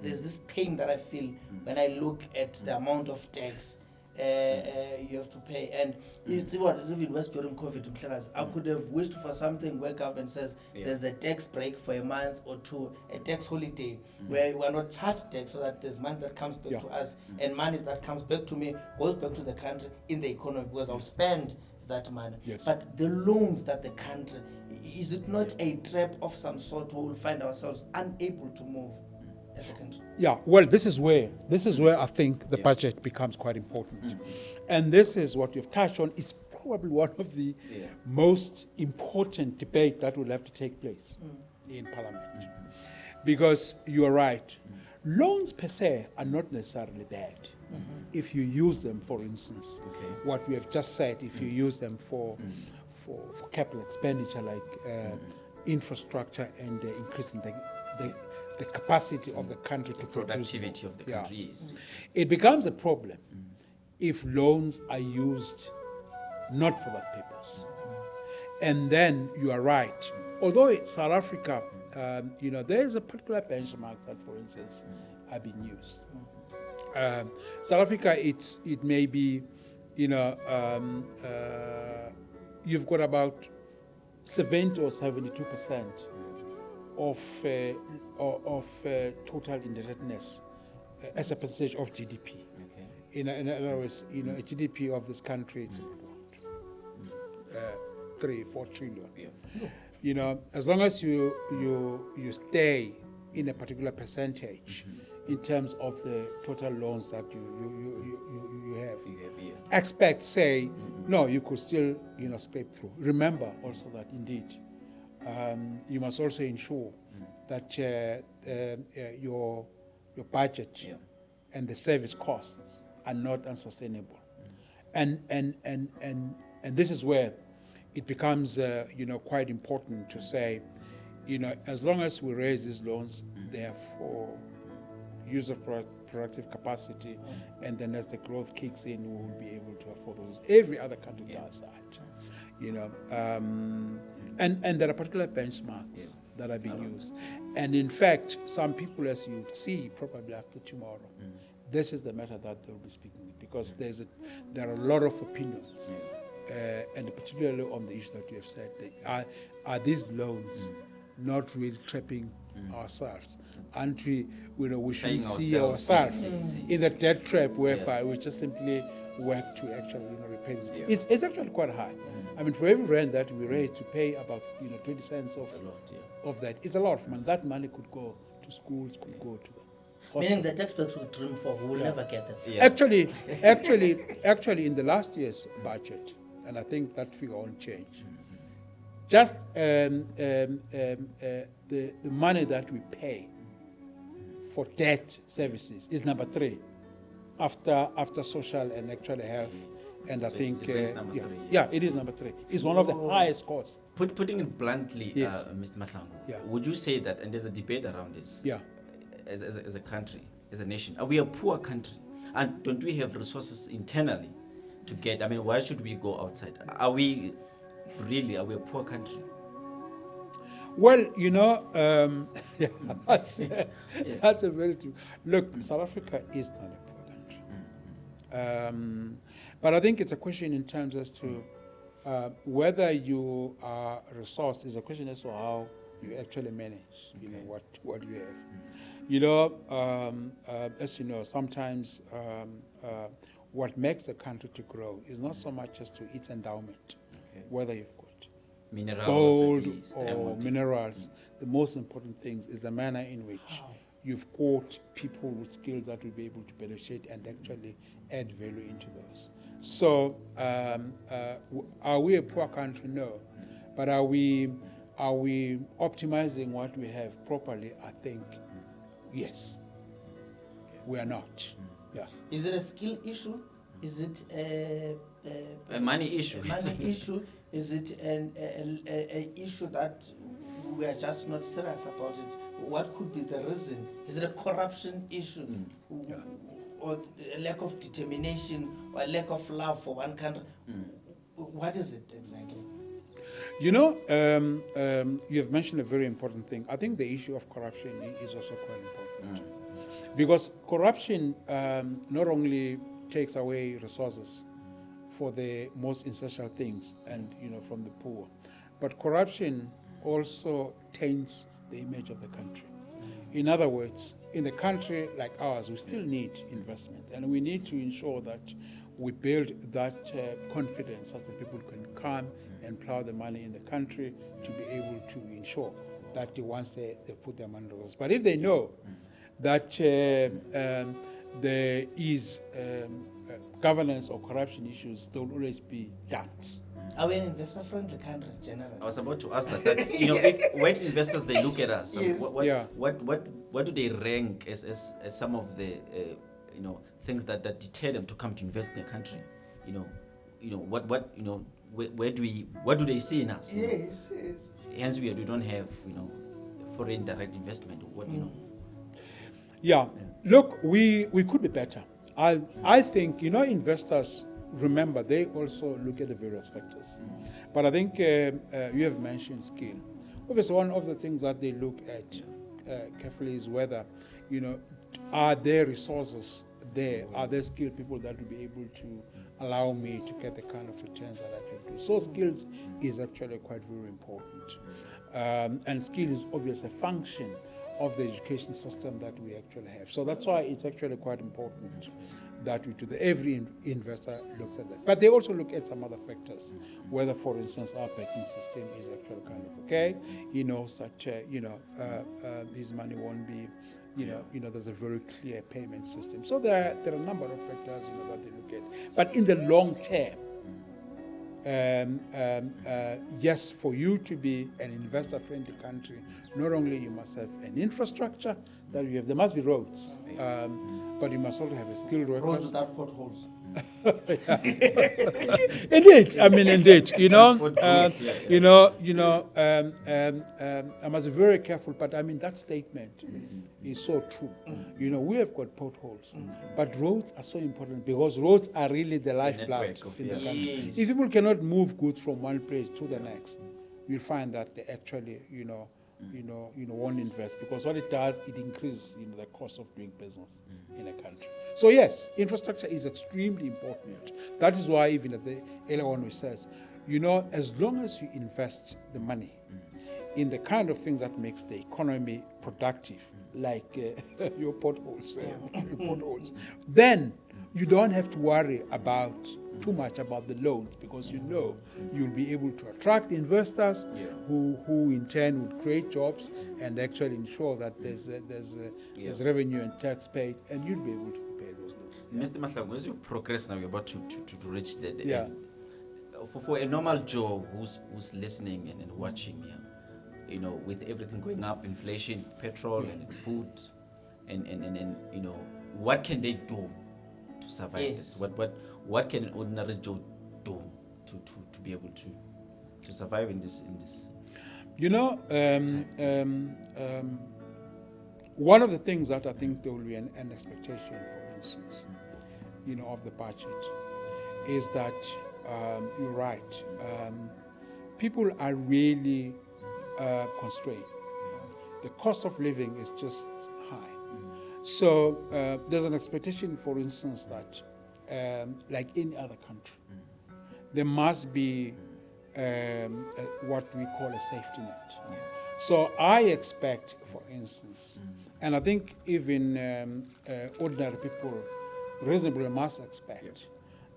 there's this pain that I feel when I look at the amount of tax you have to pay. And it's even worse during COVID. I could have wished for something where government says there's a tax break for a month or two, a tax holiday where we are not charged tax, so that there's money that comes back to us, and money that comes back to me goes back to the country in the economy, because I'll spend that money. But the loans that the country, is it not a trap of some sort where we'll find ourselves unable to move as a country? Yeah, well, this is where I think the budget becomes quite important. And this is what you've touched on. It's probably one of the most important debate that will have to take place in Parliament. Because you are right. Loans per se are not necessarily bad. If you use them, for instance, what we have just said, if you use them for capital expenditure like infrastructure and increasing the capacity of the country to produce productivity of the country is. It becomes a problem if loans are used not for that purpose. And then you are right. Although it's South Africa, there is a particular benchmark that, for instance, have been used. South Africa, it may be, you've got about 70 or 72% of total indebtedness as a percentage of GDP. In other words, a GDP of this country is about 3-4 trillion. As long as you stay in a particular percentage in terms of the total loans that you have, experts say no, you could still scrape through. Remember also that indeed you must also ensure that your budget and the service costs are not unsustainable, and this is where it becomes quite important to say, as long as we raise these loans, therefore use of productive capacity, and then as the growth kicks in, we will be able to afford those. Every other country does that, and there are particular benchmarks that are being used. And in fact, some people, as you see probably after tomorrow, this is the matter that they'll be speaking, because there are a lot of opinions, and particularly on the issue that you have said, are these loans not really trapping ourselves? Aren't we, we should see ourselves in the debt trap whereby we just simply work to actually repay this. It's actually quite high. I mean, for every rand that we raise, to pay about 20 cents of that, it's a lot of money. That money could go to schools, could go to the meaning the taxpayers will dream for, we will never get them. Actually, in the last year's budget, and I think that figure won't change, just the money that we pay for debt services is number 3 after social and actually health, and I think it is number 3. It is number 3. It's one of the highest costs. Putting it bluntly, Yes. Mr. Mahlangu, would you say that, and there's a debate around this, as a country, as a nation, are we a poor country, and don't we have resources internally to get? I mean, why should we go outside? Are we a poor country? Well, that's a very true. Look, South Africa is not a poor country. But I think it's a question in terms as to whether you are resourced, is a question as to how you actually manage, what you have. As you know, sometimes what makes a country to grow is not so much as to its endowment, whether you've got minerals, gold least, or minerals. The most important thing is the manner in which you've got people with skills that will be able to penetrate and actually add value into those. So, are we a poor country? No. But are we optimizing what we have properly? I think yes. We are not. Yeah. Is it a skill issue? Is it a money issue? A money issue? Is it an issue that we are just not serious about it? What could be the reason? Is it a corruption issue? Or a lack of determination, or a lack of love for one country? What is it exactly? You have mentioned a very important thing. I think the issue of corruption is also quite important. Because corruption not only takes away resources for the most essential things and from the poor, but corruption also taints the image of the country. In other words, in a country like ours, we still need investment, and we need to ensure that we build that confidence that the people can come and plow the money in the country to be able to ensure that once they put their money to us. But if they know that there is governance or corruption issues, there will always be doubts. Are we an investor-friendly country generally? I was about to ask that you know, when investors they look at us, Yes. what do they rank as some of the you know, things that deter them to come to invest in their country? You know what you know, what do they see in us? Yes, yes. Hence we don't have, you know, foreign direct investment. What you know? Yeah. Look, we could be better. I think, you know, investors, remember, they also look at the various factors. But I think you have mentioned skill. Obviously, one of the things that they look at carefully is whether, you know, are there resources there? Are there skilled people that will be able to allow me to get the kind of returns that I can do? So skills is actually quite very important. And skill is obviously a function of the education system that we actually have. So that's why it's actually quite important that we do that. Every investor looks at that. But they also look at some other factors, whether, for instance, our banking system is actually kind of okay, you know, such his money won't be, you know, there's a very clear payment system. So there are a number of factors, you know, that they look at. But in the long term, yes, for you to be an investor-friendly country, not only you must have an infrastructure that you have, there must be roads, but you must also have a skilled workforce. Roads without potholes. Indeed, I mean, indeed, you know, I must be very careful, but I mean, that statement is so true. You know, we have got potholes, but roads are so important because roads are really the lifeblood in the country. If people cannot move goods from one place to the next, you'll find that they actually, won't invest, because what it does, it increases, the cost of doing business in a country. So yes, infrastructure is extremely important. That is why even at the earlier one we says, as long as you invest the money in the kind of things that makes the economy productive, like your potholes, then you don't have to worry about too much about the loans, because you'll be able to attract investors who in turn would create jobs and actually ensure that there's revenue and tax paid, and you'll be able to pay those loans. Mr. Mahlangu, as you progress now, you're about to reach the end. For a normal Joe who's listening and watching, with everything going up, inflation, petrol and food, and what can they do to survive this? What can an ordinary Joe do to be able to survive in this? One of the things that I think there will be an expectation, for instance, of the budget, is that you're right. People are really constrained. The cost of living is just high. So there's an expectation, for instance, that like any other country, there must be what we call a safety net. So I expect, for instance, and I think even ordinary people reasonably must expect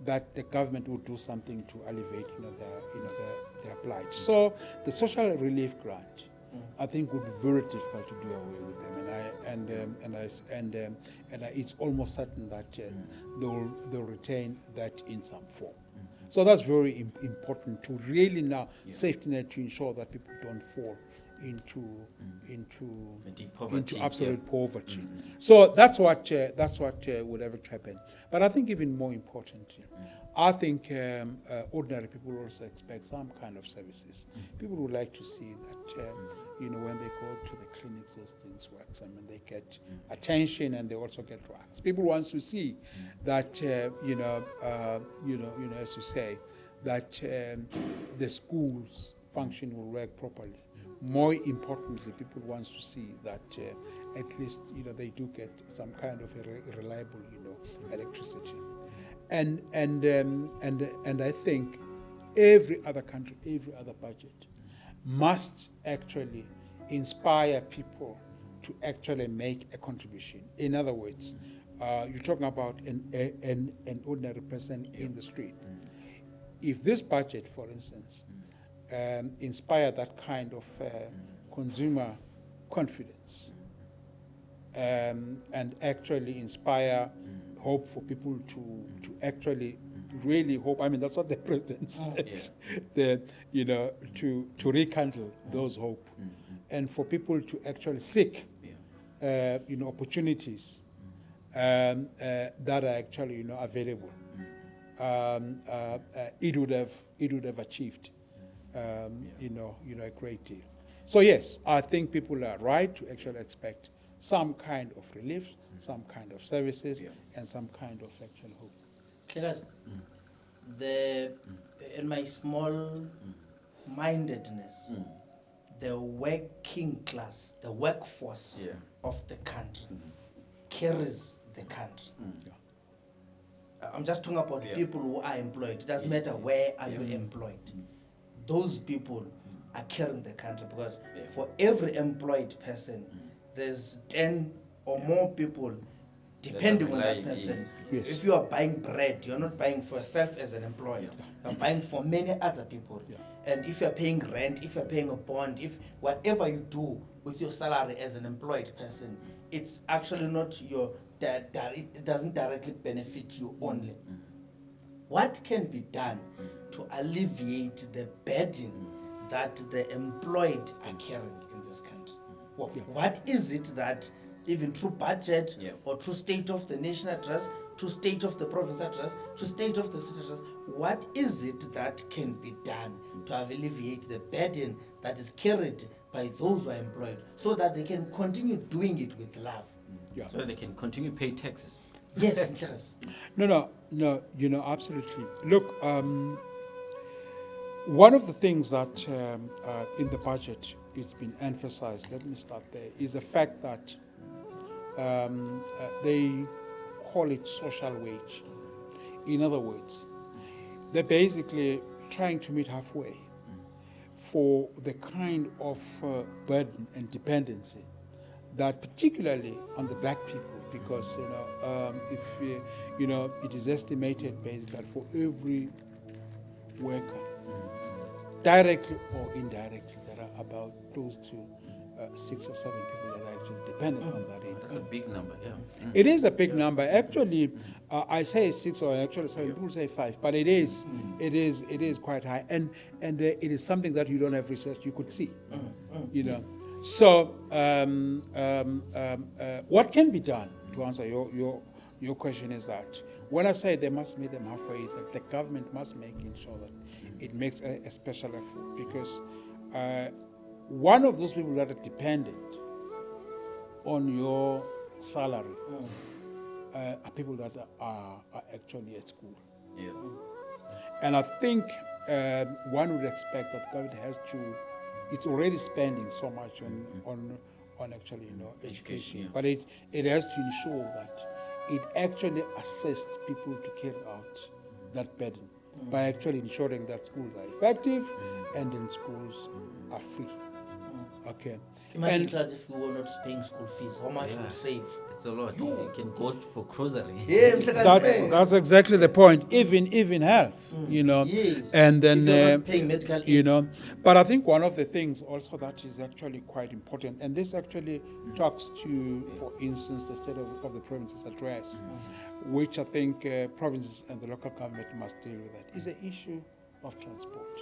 that the government would do something to alleviate, their plight. So the social relief grant, I think, would be very difficult to do away with them, and it's almost certain that they'll retain that in some form. So that's very important to really now safety net, to ensure that people don't fall into absolute poverty. So that's what would ever happen. But I think even more importantly, I think ordinary people also expect some kind of services. People would like to see that when they go to the clinics, those things work. I mean, they get attention and they also get drugs. People want to see that as you say, that the schools function will work properly. More importantly, people want to see that at least they do get some kind of a reliable electricity, and I think every other country, every other budget must actually inspire people to actually make a contribution. In other words, you're talking about an ordinary person in the street. If this budget, for instance, inspire that kind of consumer confidence, and actually inspire hope for people to actually really hope. I mean, that's what the president said. To rekindle those hope, and for people to actually seek, opportunities that are actually available. It would have achieved, a great deal. So yes, I think people are right to actually expect some kind of relief, some kind of services, and some kind of actual hope. In my small mindedness, the working class, the workforce of the country carries the country. I'm just talking about people who are employed. It doesn't matter where are you employed. Those people are carrying the country, because for every employed person, there's 10 or more people depending on that person. Yes. If you are buying bread, you're not buying for yourself as an employee. You're buying for many other people. And if you're paying rent, if you're paying a bond, if whatever you do with your salary as an employed person, it's actually not it doesn't directly benefit you only. What can be done to alleviate the burden that the employed are carrying in this country? What is it that, even through budget or through state of the nation address, through state of the province address, through state of the city address, what is it that can be done to alleviate the burden that is carried by those who are employed, so that they can continue doing it with love? So that they can continue to pay taxes. Yes, yes. No, absolutely. Look, one of the things that in the budget it's been emphasized, let me start there, is the fact that they call it social wage. In other words, they're basically trying to meet halfway for the kind of burden and dependency that, particularly on the black people, because it is estimated basically that for every worker, directly or indirectly, there are about close to 6 or 7 people that are actually dependent on that income. That's a big number, It is a big number. Actually, I say 6 or actually 7. People say 5, but it is quite high, and it is something that you don't have research. You could see, So, what can be done to answer your question is that when I say they must meet them halfway, is that the government must make sure that it makes a special effort, because one of those people that are dependent on your salary are people that are actually at school. And I think one would expect that government has to. It's already spending so much on actually education, but it has to ensure that it actually assists people to carry out that burden by actually ensuring that schools are effective and then schools are free. Okay. Imagine class if we were not paying school fees, how much would save? It's a lot. You can go for grocery. That's exactly the point. Even health, Yes. and then if you're not paying medical aid. But I think one of the things also that is actually quite important, and this actually talks to, for instance, the state of the province's address, which I think provinces and the local government must deal with, that is the issue of transport.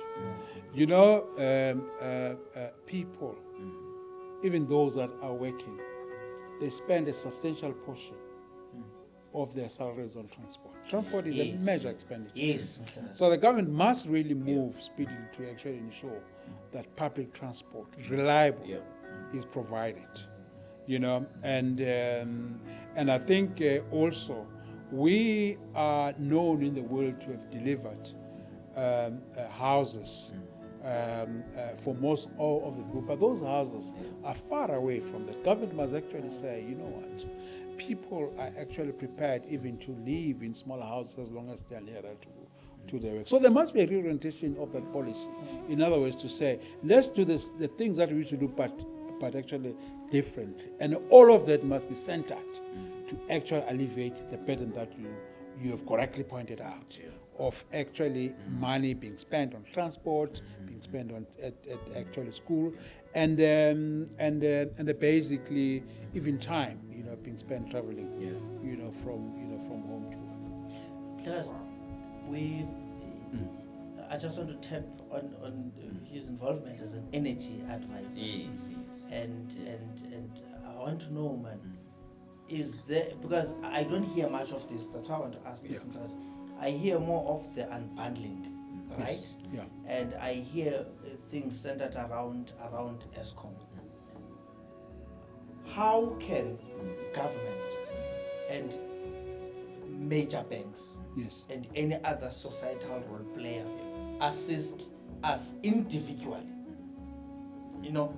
People, even those that are working, they spend a substantial portion of their salaries on transport. Transport is a major expenditure. Yes. So the government must really move speedily to actually ensure that public transport, reliable, is provided. And I think also we are known in the world to have delivered houses for most all of the group, but those houses are far away from the government. Must actually say, you know what, people are actually prepared even to live in smaller houses as long as they are nearer to their work. So there must be a reorientation of that policy. In other words, to say, let's do the things that we used to do, but actually differently, and all of that must be centered to actually alleviate the burden that you have correctly pointed out, of actually money being spent on transport, being spent on at actually school, and basically even time, being spent traveling, from home to work. I just want to tap on his involvement as an energy advisor. Yes. And I want to know, man, is there, because I don't hear much of this, that's why I want to ask this, because I hear more of the unbundling, right? Yes. Yeah. And I hear things centered around ESCOM. How can government and major banks and any other societal role player assist us individually,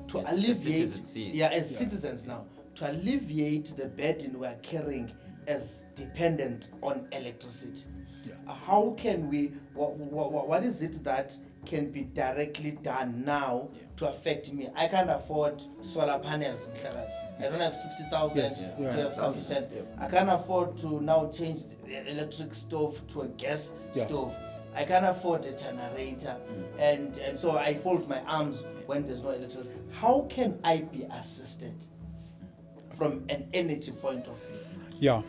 to alleviate, as citizens now, to alleviate the burden we are carrying as dependent on electricity? How can we, what is it that can be directly done now to affect me? I can't afford solar panels in Mhlakazi. I don't have 60,000 to have sufficient. I can't afford to now change the electric stove to a gas stove. I can't afford a generator, and so I fold my arms when there's no electricity. How can I be assisted from an energy point of view? Yeah,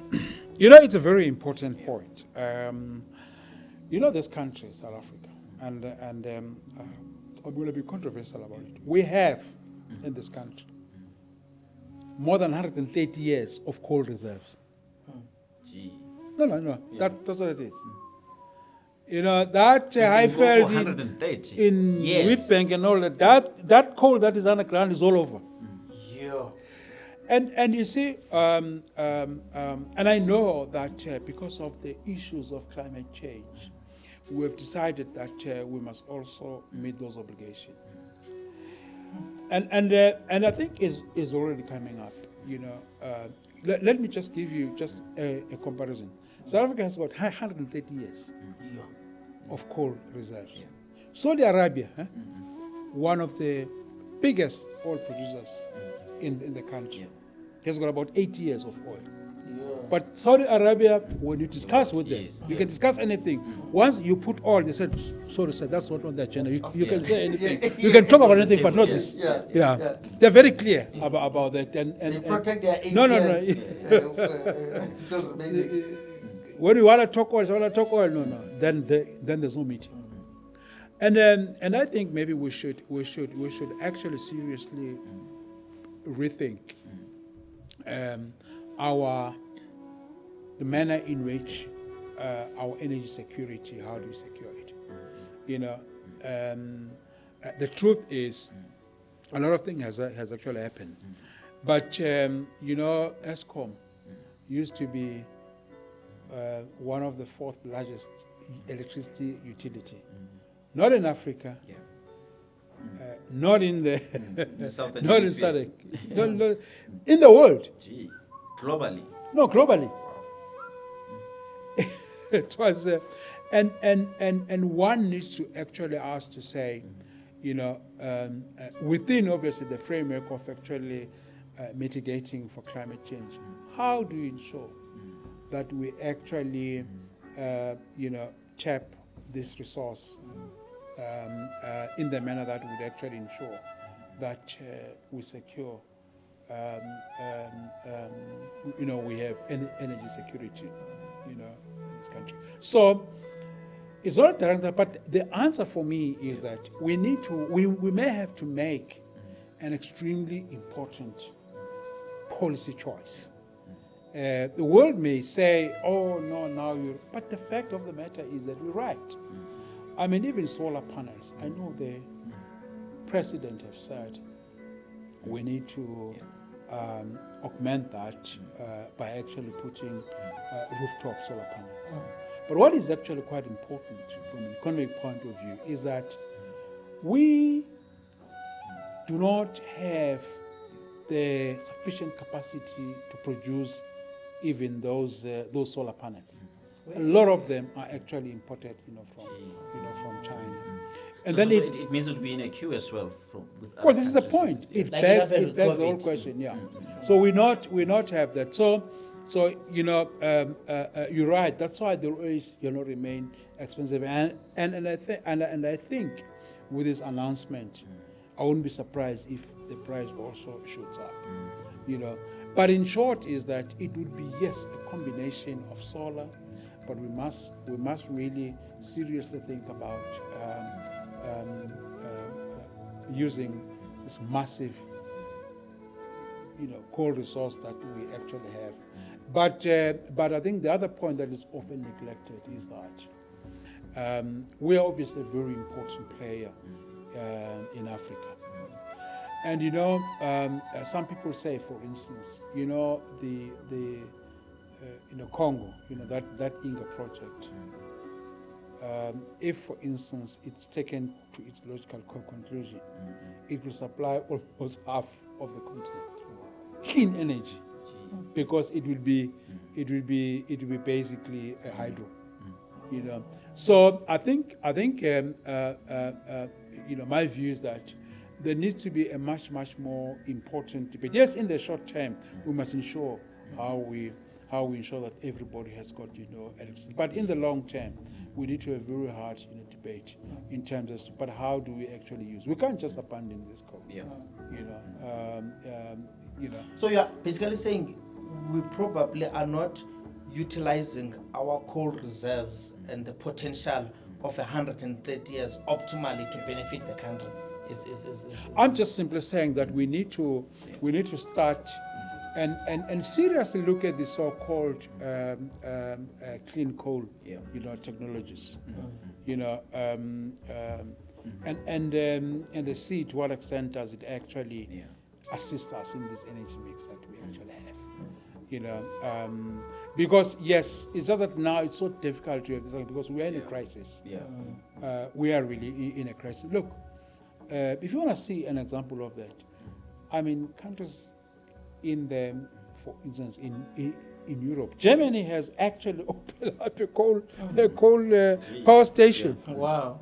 it's a very important point. This country, South Africa, and I'm going to be controversial about it. We have in this country more than 130 years of coal reserves. No. That's what it is. That Highveld in Witbank and all that coal that is underground is all over. And you see, and I know that because of the issues of climate change, we have decided that we must also meet those obligations. And I think is already coming up. Let me just give you just a comparison. South Africa has got 130 years of coal reserves. Saudi Arabia, one of the biggest oil producers in the country, has got about 80 years of oil. But Saudi Arabia, when you discuss with them, you can discuss anything. Once you put oil, they said, sorry, sir, that's not on the agenda. You can say anything. You can talk about anything, but not this. They're very clear about that. And they protect their 8 years. Still remaining. When you want to talk oil, no. Then there's no meeting. And I think maybe we should actually seriously rethink the manner in which our energy security, how do we secure it? The truth is, a lot of things has actually happened. But ESCOM used to be one of the fourth largest electricity utility, not in Africa, not in the not in SADC, no, in the world. Globally. No, globally. It was, and one needs to actually ask to say, within obviously the framework of actually mitigating for climate change, how do you ensure that we actually, tap this resource in the manner that would actually ensure that we secure, we have energy security, in this country. So it's not direct, but the answer for me is that we may have to make an extremely important policy choice. The world may say, oh, no, now you're... But the fact of the matter is that we're right. I mean, even solar panels, I know the president have said we need to augment that by actually putting rooftop solar panels. But what is actually quite important from an economic point of view is that we do not have the sufficient capacity to produce even those solar panels. A lot of them are actually imported, from China. And then it means it would be in a queue as well. Well, this is the point. It begs the whole question. So we not have that. So you're right. That's why the rates remain expensive. And I think with this announcement, I wouldn't be surprised if the price also shoots up. But in short is that it would be, yes, a combination of solar, but we must really seriously think about using this massive, coal resource that we actually have. But I think the other point that is often neglected is that we are obviously a very important player in Africa. And some people say, for instance, the Congo, that Inga project. If, for instance, it's taken to its logical conclusion, it will supply almost half of the continent. Clean energy, because it will be basically a hydro. So I think my view is that there needs to be a much more important debate. Yes, in the short term, we must ensure how we ensure that everybody has got electricity. But in the long term, we need to have a very hard debate in terms of, but how do we actually use? We can't just abandon this coal. Yeah. So you're basically saying we probably are not utilizing our coal reserves and the potential of 130 years optimally to benefit the country. I'm just simply saying that we need to start and seriously look at the so-called clean coal, technologies, and see to what extent does it actually assist us in this energy mix that we actually have. Because yes, it's just that now it's so difficult to have this because we are in a crisis. We are really in a crisis. Look, if you want to see an example of that, I mean, countries for instance, in Europe, Germany has actually opened up a coal power station. Wow.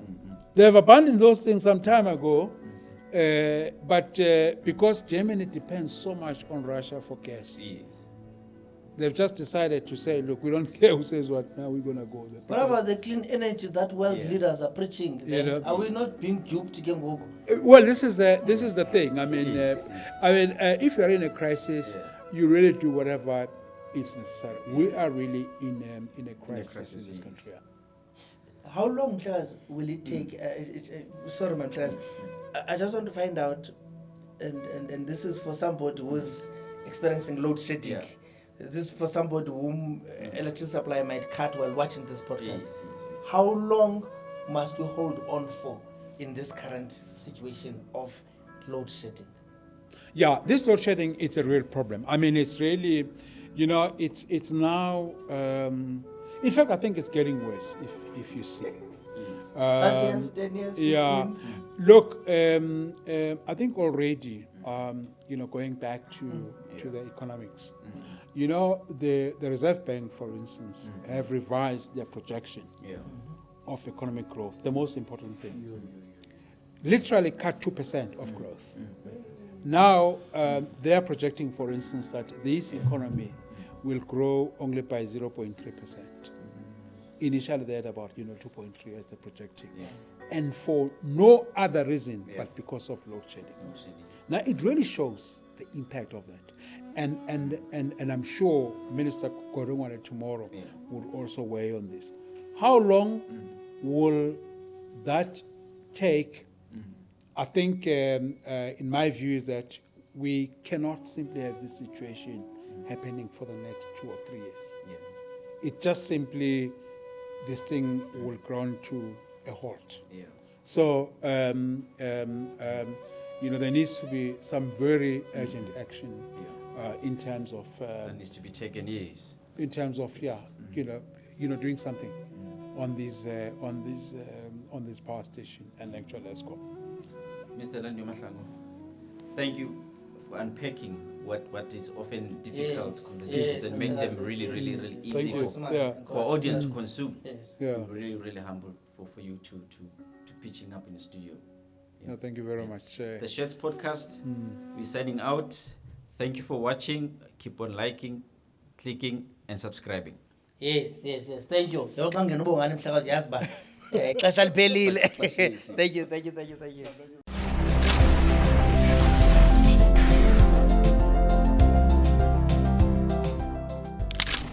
They have abandoned those things some time ago, but because Germany depends so much on Russia for gas, they've just decided to say, look, we don't care who says what, now we're going to go there. What about the clean energy that world leaders are preaching? Are we not being duped again? Well, this is the thing. I mean, if you're in a crisis, you really do whatever is necessary. We are really in a crisis in this country. How long, Charles, will it take? Sorry, man, Charles. I just want to find out, and this is for somebody who's experiencing load shedding. This is for somebody whom electricity supply might cut while watching this podcast. Yes. How long must we hold on for in this current situation of load shedding? Yeah, this load shedding, it's a real problem. I mean, it's really, it's now, in fact, I think it's getting worse if you see. 5 years, 10 years, 15? Yeah. Look, I think already, going back to the economics, the Reserve Bank, for instance, have revised their projection of economic growth, the most important thing. Literally cut 2% of growth. Now, they are projecting, for instance, that this economy will grow only by 0.3%. Initially, they had about 2.3 as they're projecting. And for no other reason but because of load shedding. Now, it really shows the impact of that. And I'm sure Minister Korungwane tomorrow will also weigh on this. How long will that take? I think, in my view, is that we cannot simply have this situation happening for the next 2 or 3 years. It just simply, this thing will ground to a halt. So, there needs to be some very urgent action in terms of that needs to be taken. In terms of doing something on this power station and actual ESCOM. Mr. Mahlangu, thank you for unpacking what is often difficult conversations and make them really easy for audience to consume. We're really humble for you to pitching up in the studio. No, thank you very much. It's the SHEDDS podcast. We're signing out. Thank you for watching. Keep on liking, clicking, and subscribing. Yes. Thank you. Thank you.